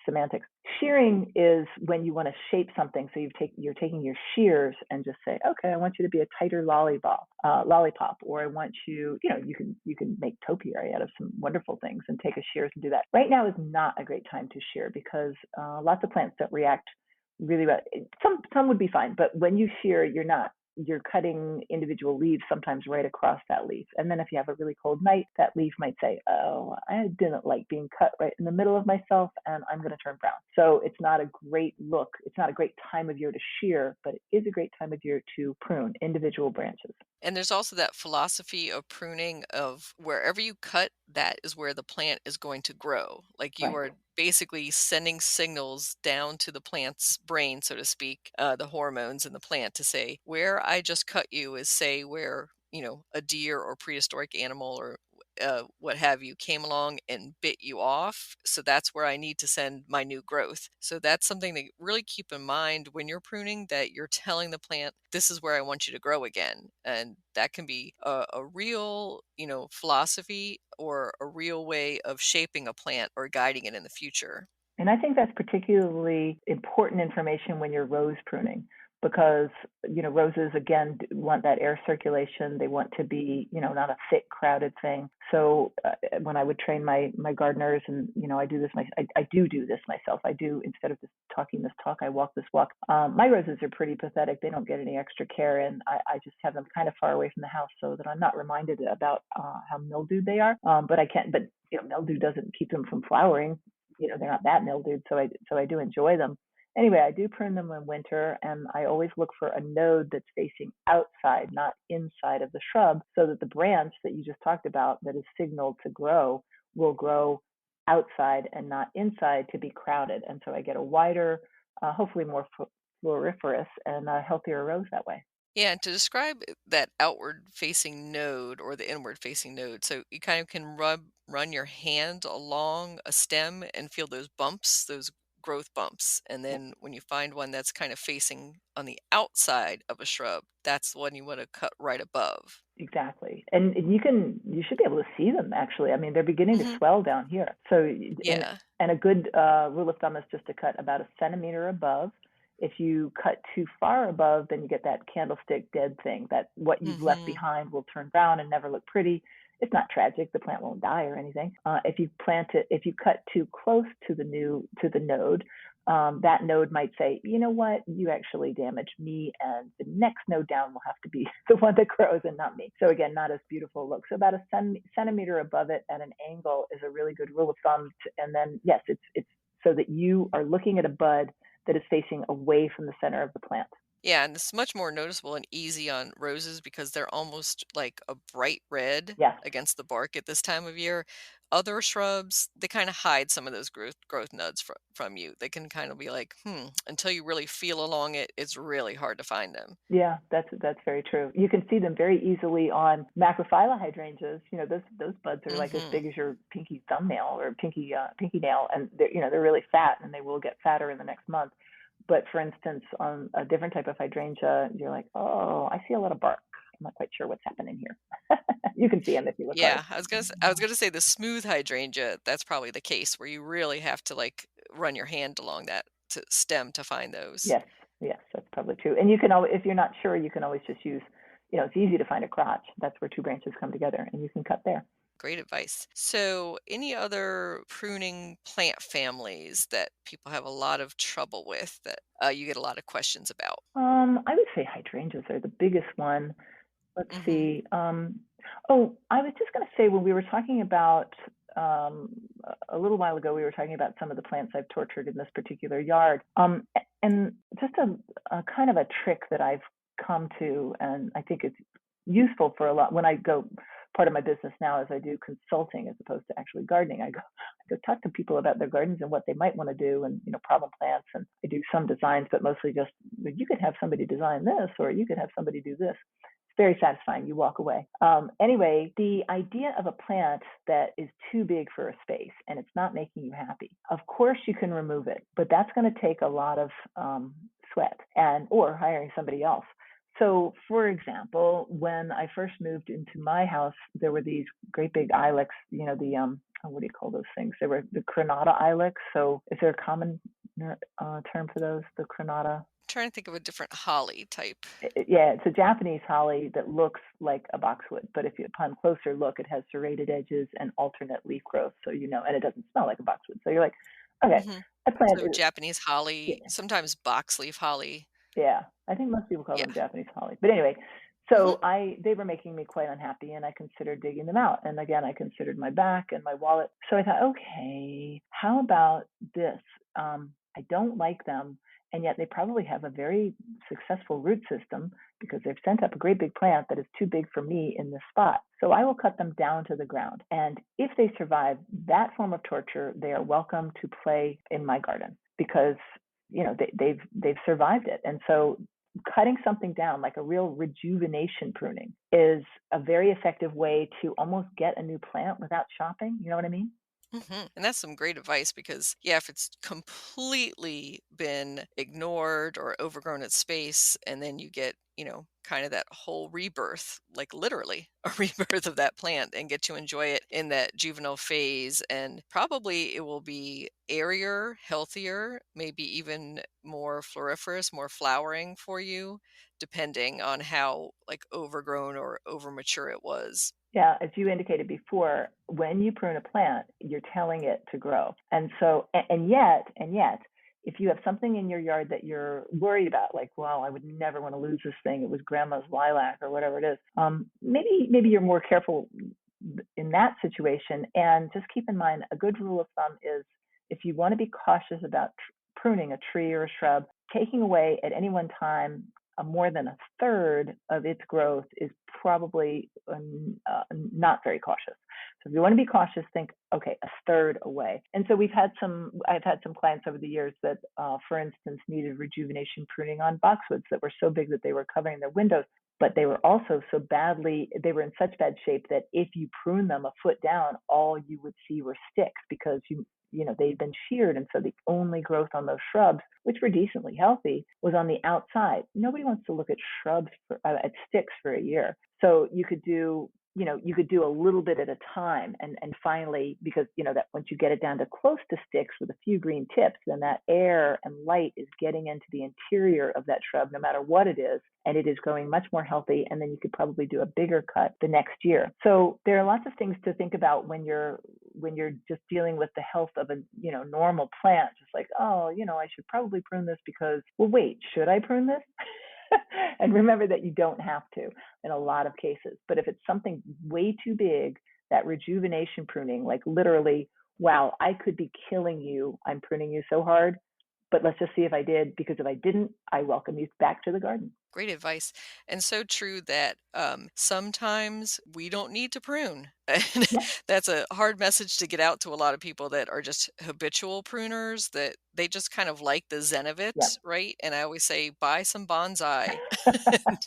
semantics. Shearing is when you want to shape something. So you're taking your shears and just say, okay, I want you to be a tighter lollipop, or I want you, you can make topiary out of some wonderful things and take a shears and do that. Right now is not a great time to shear, because lots of plants don't react really well. Some would be fine, but when you shear, you're cutting individual leaves sometimes right across that leaf. And then if you have a really cold night, that leaf might say, oh, I didn't like being cut right in the middle of myself, and I'm going to turn brown. So it's not a great look. It's not a great time of year to shear, but it is a great time of year to prune individual branches. And there's also that philosophy of pruning of wherever you cut, that is where the plant is going to grow. Like you Right. are basically sending signals down to the plant's brain, so to speak, the hormones in the plant to say, where I just cut you is, say, where, a deer or prehistoric animal or what have you came along and bit you off. So that's where I need to send my new growth. So that's something to really keep in mind when you're pruning, that you're telling the plant, this is where I want you to grow again. And that can be a real, philosophy or a real way of shaping a plant or guiding it in the future. And I think that's particularly important information when you're rose pruning, because roses again want that air circulation. They want to be not a thick, crowded thing. So when I would train my gardeners, and I do this I do this myself. I do, instead of just talking this talk, I walk this walk. My roses are pretty pathetic. They don't get any extra care, and I just have them kind of far away from the house so that I'm not reminded about how mildewed they are. But I can't. But mildew doesn't keep them from flowering. They're not that mildewed, so I do enjoy them. Anyway, I do prune them in winter, and I always look for a node that's facing outside, not inside of the shrub, so that the branch that you just talked about that is signaled to grow will grow outside and not inside to be crowded. And so I get a wider, hopefully more floriferous and healthier rose that way. Yeah, and to describe that outward facing node or the inward facing node, so you kind of can run your hand along a stem and feel those bumps, those growth bumps. And then when you find one that's kind of facing on the outside of a shrub, that's the one you want to cut right above. Exactly. And you should be able to see them actually. I mean, they're beginning to Hmm. swell down here. So, Yeah. and a good rule of thumb is just to cut about a centimeter above. If you cut too far above, then you get that candlestick dead thing, that what you've left Hmm. behind will turn brown and never look pretty. It's not tragic. The plant won't die or anything. If you cut too close to the node, that node might say, you know what, you actually damaged me, and the next node down will have to be the one that grows and not me. So again, not as beautiful look. So about a centimeter above it at an angle is a really good rule of thumb. And then yes, it's so that you are looking at a bud that is facing away from the center of the plant. Yeah, and it's much more noticeable and easy on roses because they're almost like a bright red Yes. against the bark at this time of year. Other shrubs, they kind of hide some of those growth nuds from you. They can kind of be like, until you really feel along it, it's really hard to find them. Yeah, that's very true. You can see them very easily on macrophylla hydrangeas. You know, those buds are like as Hmm. big as your pinky thumbnail or pinky nail, and they're really fat, and they will get fatter in the next month. But for instance, on a different type of hydrangea, you're like, oh, I see a lot of bark. I'm not quite sure what's happening here. You can see them if you look hard. Yeah, I was gonna say the smooth hydrangea, that's probably the case where you really have to like run your hand along that to stem to find those. Yes, yes, that's probably true. And you can always, if you're not sure, you can always just use, it's easy to find a crotch. That's where two branches come together, and you can cut there. Great advice. So, any other pruning plant families that people have a lot of trouble with that you get a lot of questions about? I would say hydrangeas are the biggest one. Let's Hmm. see. Oh, I was just going to say when we were talking about a little while ago, we were talking about some of the plants I've tortured in this particular yard. And just a kind of a trick that I've come to, and I think it's useful for a lot when I go. Part of my business now is I do consulting as opposed to actually gardening. I go talk to people about their gardens and what they might want to do, and problem plants. And I do some designs, but mostly just you could have somebody design this, or you could have somebody do this. Very satisfying. You walk away. Anyway, the idea of a plant that is too big for a space and it's not making you happy, of course you can remove it, but that's going to take a lot of sweat or hiring somebody else. So, for example, when I first moved into my house, there were these great big ilex, the what do you call those things? They were the crenata ilex. So, is there a common term for those? The crenata? Trying to think of a different holly type. Yeah, it's a Japanese holly that looks like a boxwood, but if you upon closer look, it has serrated edges and alternate leaf growth. So and it doesn't smell like a boxwood. So you're like, okay, Hmm. I So, planted. Japanese Yeah, holly, sometimes boxleaf holly. yeah. I think most people call Yeah. them Japanese holly. But anyway, Hmm. so they were making me quite unhappy, and I considered digging them out. And again, I considered my back and my wallet. So I thought, okay, how about this? I don't like them, and yet they probably have a very successful root system because they've sent up a great big plant that is too big for me in this spot. So I will cut them down to the ground. And if they survive that form of torture, they are welcome to play in my garden because they've survived it. And so cutting something down, like a real rejuvenation pruning, is a very effective way to almost get a new plant without shopping. You know what I mean? And that's some great advice because, yeah, if it's completely been ignored or overgrown its space, and then you get, kind of that whole rebirth, like literally a rebirth of that plant and get to enjoy it in that juvenile phase. And probably it will be airier, healthier, maybe even more floriferous, more flowering for you, depending on how like overgrown or over mature it was. Yeah, as you indicated before, when you prune a plant, you're telling it to grow. And so, and yet, if you have something in your yard that you're worried about, like, well, I would never want to lose this thing. It was grandma's lilac or whatever it is. Maybe you're more careful in that situation. And just keep in mind, a good rule of thumb is if you want to be cautious about pruning a tree or a shrub, taking away at any one time more than a third of its growth is probably not very cautious. So if you want to be cautious, think, okay, a third away. And so I've had some clients over the years that, for instance, needed rejuvenation pruning on boxwoods that were so big that they were covering their windows. but they were also they were in such bad shape that if you prune them a foot down, all you would see were sticks, because they'd been sheared. And so the only growth on those shrubs, which were decently healthy, was on the outside. Nobody wants to look at at sticks for a year. So you could do a little bit at a time, and finally, because that once you get it down to close to sticks with a few green tips, then that air and light is getting into the interior of that shrub, no matter what it is, and it is growing much more healthy. And then you could probably do a bigger cut the next year. So there are lots of things to think about when you're just dealing with the health of a normal plant. Just like, I should probably prune this because, well, wait, should I prune this? And remember that you don't have to in a lot of cases. But if it's something way too big, that rejuvenation pruning, like literally, wow, I could be killing you, I'm pruning you so hard, but let's just see if I did, because if I didn't, I welcome you back to the garden. Great advice. And so true that sometimes we don't need to prune. And Yeah. that's a hard message to get out to a lot of people that are just habitual pruners, that they just kind of like the zen of it, Yeah. right? And I always say, buy some bonsai and,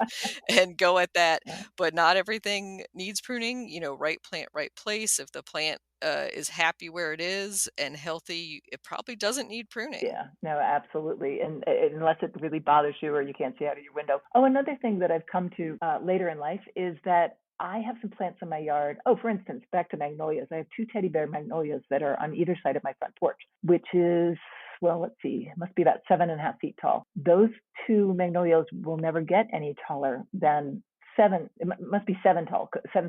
and go at that. Yeah. But not everything needs pruning, right plant, right place. If the plant is happy where it is and healthy, it probably doesn't need pruning. Yeah, no, absolutely. And unless it really bothers you or you can't see out of your window. Oh, another thing that I've come to later in life is that I have some plants in my yard. Oh, for instance, back to magnolias. I have 2 teddy bear magnolias that are on either side of my front porch, which is, well, let's see, it must be about 7.5 feet tall. Those 2 magnolias will never get any taller than 7. It must be 7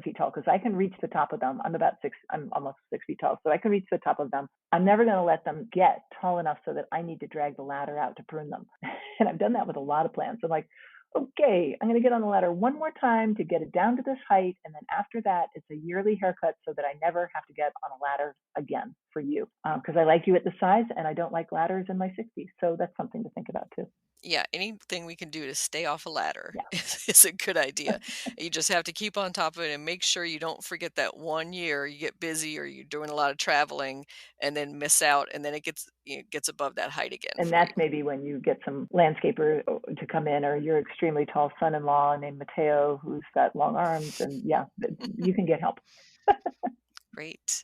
feet tall, because I can reach the top of them. I'm almost 6 feet tall, so I can reach the top of them. I'm never going to let them get tall enough so that I need to drag the ladder out to prune them. And I've done that with a lot of plants. I'm like, okay, I'm going to get on the ladder one more time to get it down to this height. And then after that, it's a yearly haircut so that I never have to get on a ladder again for you. Because I like you at the size, and I don't like ladders in my 60s. So that's something to think about too. Yeah, anything we can do to stay off a ladder Yeah. is a good idea. You just have to keep on top of it and make sure you don't forget that one year you get busy or you're doing a lot of traveling and then miss out, and then it gets above that height again. And that's maybe when you get some landscaper to come in, or your extremely tall son-in-law named Mateo, who's got long arms, and yeah, you can get help. Great.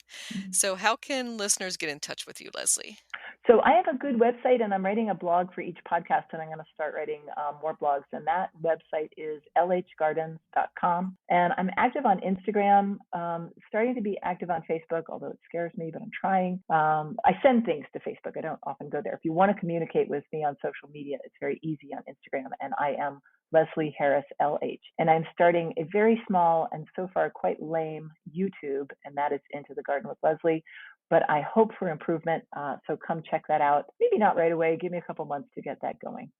So how can listeners get in touch with you, Leslie? So I have a good website, and I'm writing a blog for each podcast, and I'm going to start writing more blogs. And that website is lhgardens.com. And I'm active on Instagram, starting to be active on Facebook, although it scares me, but I'm trying. I send things to Facebook. I don't often go there. If you want to communicate with me on social media, it's very easy on Instagram, and I am Leslie Harris LH. And I'm starting a very small and so far quite lame YouTube, and that is Into the Garden with Leslie. But I hope for improvement. So come check that out. Maybe not right away. Give me a couple months to get that going.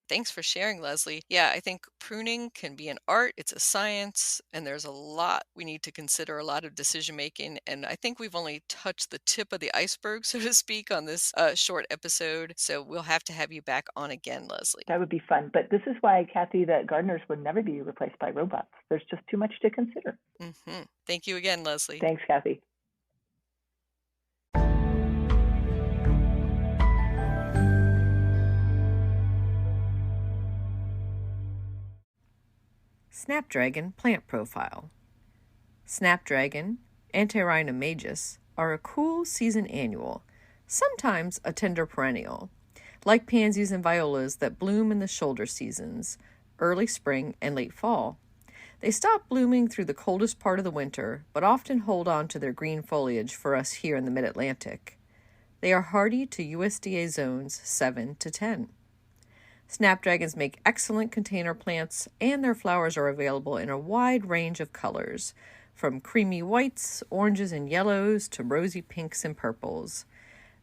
Thanks for sharing, Leslie. Yeah, I think pruning can be an art. It's a science, and there's a lot we need to consider, a lot of decision making. And I think we've only touched the tip of the iceberg, so to speak, on this short episode. So we'll have to have you back on again, Leslie. That would be fun. But this is why, Kathy, that gardeners would never be replaced by robots. There's just too much to consider. Mm-hmm. Thank you again, Leslie. Thanks, Kathy. Snapdragon plant profile. Snapdragon, Antirrhinum majus, are a cool season annual, sometimes a tender perennial, like pansies and violas that bloom in the shoulder seasons, early spring and late fall. They stop blooming through the coldest part of the winter, but often hold on to their green foliage for us here in the mid-Atlantic. They are hardy to USDA zones 7 to 10. Snapdragons make excellent container plants, and their flowers are available in a wide range of colors, from creamy whites, oranges, and yellows to rosy pinks and purples.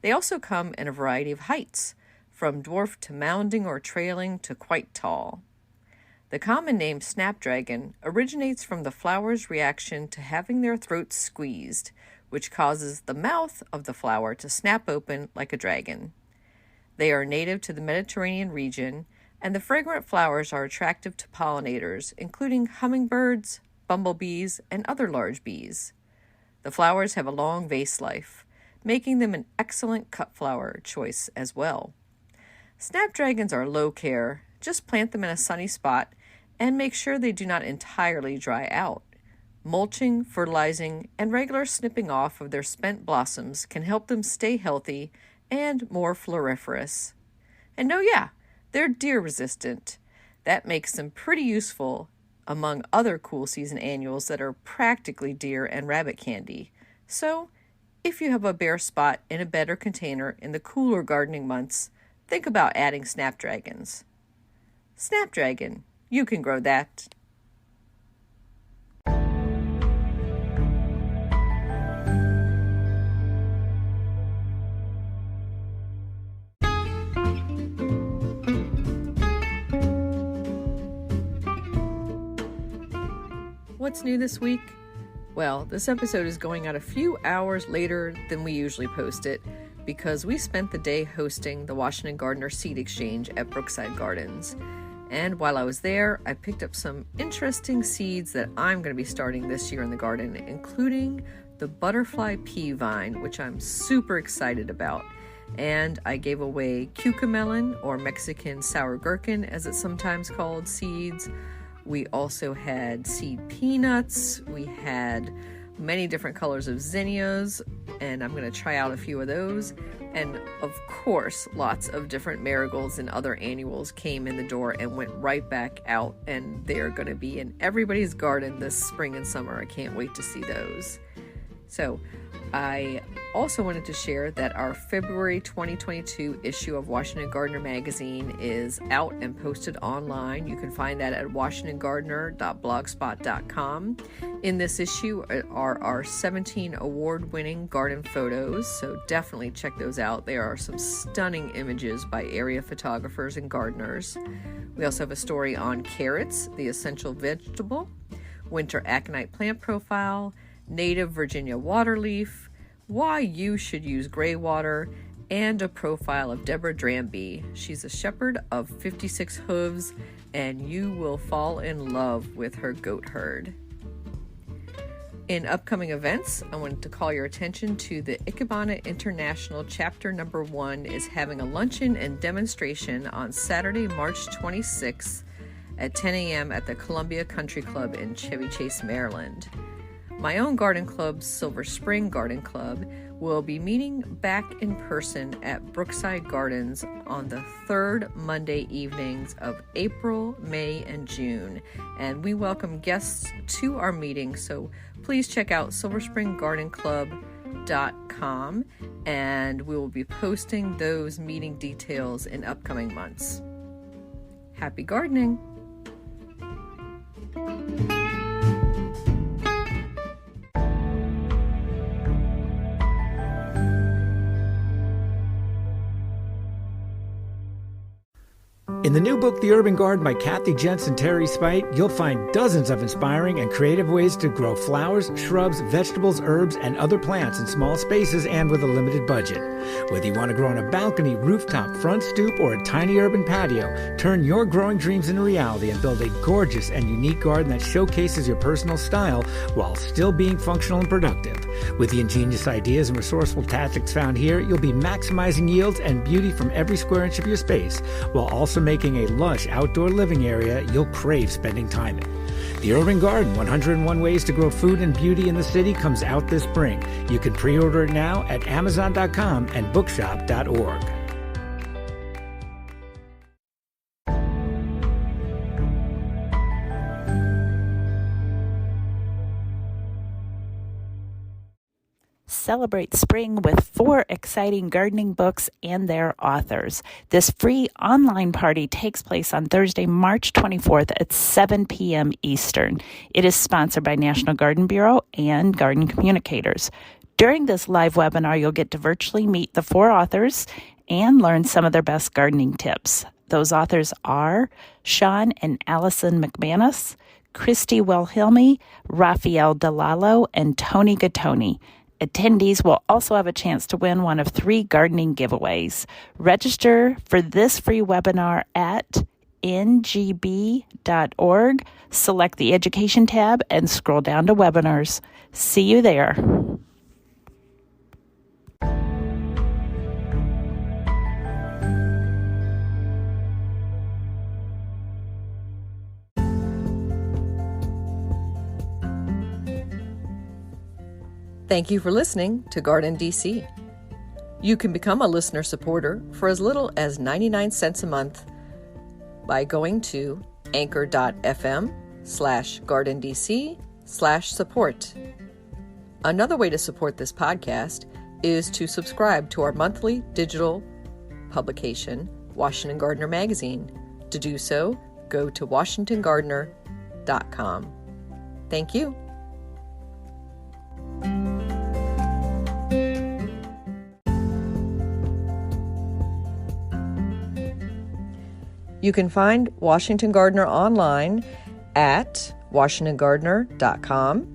They also come in a variety of heights, from dwarf to mounding or trailing to quite tall. The common name snapdragon originates from the flower's reaction to having their throats squeezed, which causes the mouth of the flower to snap open like a dragon. They are native to the Mediterranean region, and the fragrant flowers are attractive to pollinators, including hummingbirds, bumblebees, and other large bees. The flowers have a long vase life, making them an excellent cut flower choice as well. Snapdragons are low care. Just plant them in a sunny spot and make sure they do not entirely dry out. Mulching, fertilizing, and regular snipping off of their spent blossoms can help them stay healthy and more floriferous. And oh yeah, they're deer resistant. That makes them pretty useful among other cool season annuals that are practically deer and rabbit candy. So, if you have a bare spot in a bed or container in the cooler gardening months, think about adding snapdragons. Snapdragon, you can grow that. What's new this week? Well, this episode is going out a few hours later than we usually post it because we spent the day hosting the Washington Gardener Seed Exchange at Brookside Gardens. And while I was there, I picked up some interesting seeds that I'm going to be starting this year in the garden, including the butterfly pea vine, which I'm super excited about. And I gave away cucamelon, or Mexican sour gherkin as it's sometimes called, seeds. We also had seed peanuts. We had many different colors of zinnias, and I'm going to try out a few of those. And of course, lots of different marigolds and other annuals came in the door and went right back out, and they're going to be in everybody's garden this spring and summer. I can't wait to see those. So I also wanted to share that our February 2022 issue of Washington Gardener magazine is out and posted online. You can find that at washingtongardener.blogspot.com. In this issue are our 17 award-winning garden photos, so definitely check those out. There are some stunning images by area photographers and gardeners. We also have a story on carrots, the essential vegetable, winter aconite plant profile, native Virginia waterleaf, why you should use gray water, and a profile of Deborah Dranby. She's a shepherd of 56 hooves, and you will fall in love with her goat herd. In upcoming events, I wanted to call your attention to the Ikebana International Chapter No.1 is having a luncheon and demonstration on Saturday, March 26th at 10 a.m. at the Columbia Country Club in Chevy Chase, Maryland. My own garden club, Silver Spring Garden Club, will be meeting back in person at Brookside Gardens on the third Monday evenings of April, May, and June. And we welcome guests to our meeting, so please check out silverspringgardenclub.com, and we will be posting those meeting details in upcoming months. Happy gardening! In the new book, The Urban Garden by Kathy Jensen and Teri Speight, you'll find dozens of inspiring and creative ways to grow flowers, shrubs, vegetables, herbs, and other plants in small spaces and with a limited budget. Whether you want to grow on a balcony, rooftop, front stoop, or a tiny urban patio, turn your growing dreams into reality and build a gorgeous and unique garden that showcases your personal style while still being functional and productive. With the ingenious ideas and resourceful tactics found here, you'll be maximizing yields and beauty from every square inch of your space, while also making a lush outdoor living area you'll crave spending time in. The Urban Garden, 101 Ways to Grow Food and Beauty in the City, comes out this spring. You can pre-order it now at Amazon.com and bookshop.org. Celebrate spring with 4 exciting gardening books and their authors. This free online party takes place on Thursday, March 24th at 7 p.m. Eastern. It is sponsored by National Garden Bureau and Garden Communicators. During this live webinar, you'll get to virtually meet the 4 authors and learn some of their best gardening tips. Those authors are Sean and Allison McManus, Christy Wilhelmi, Raphael Delalo, and Tony Gattoni. Attendees will also have a chance to win one of 3 gardening giveaways. Register for this free webinar at ngb.org. Select the Education tab and scroll down to Webinars. See you there. Thank you for listening to GardenDC. You can become a listener supporter for as little as 99 cents a month by going to anchor.fm/GardenDC/support. Another way to support this podcast is to subscribe to our monthly digital publication, Washington Gardener Magazine. To do so, go to washingtongardener.com. Thank you. You can find Washington Gardener online at washingtongardener.com,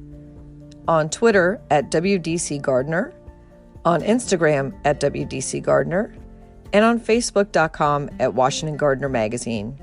on Twitter at WDC Gardener, on Instagram at WDC Gardener, and on Facebook.com at Washington Gardener Magazine.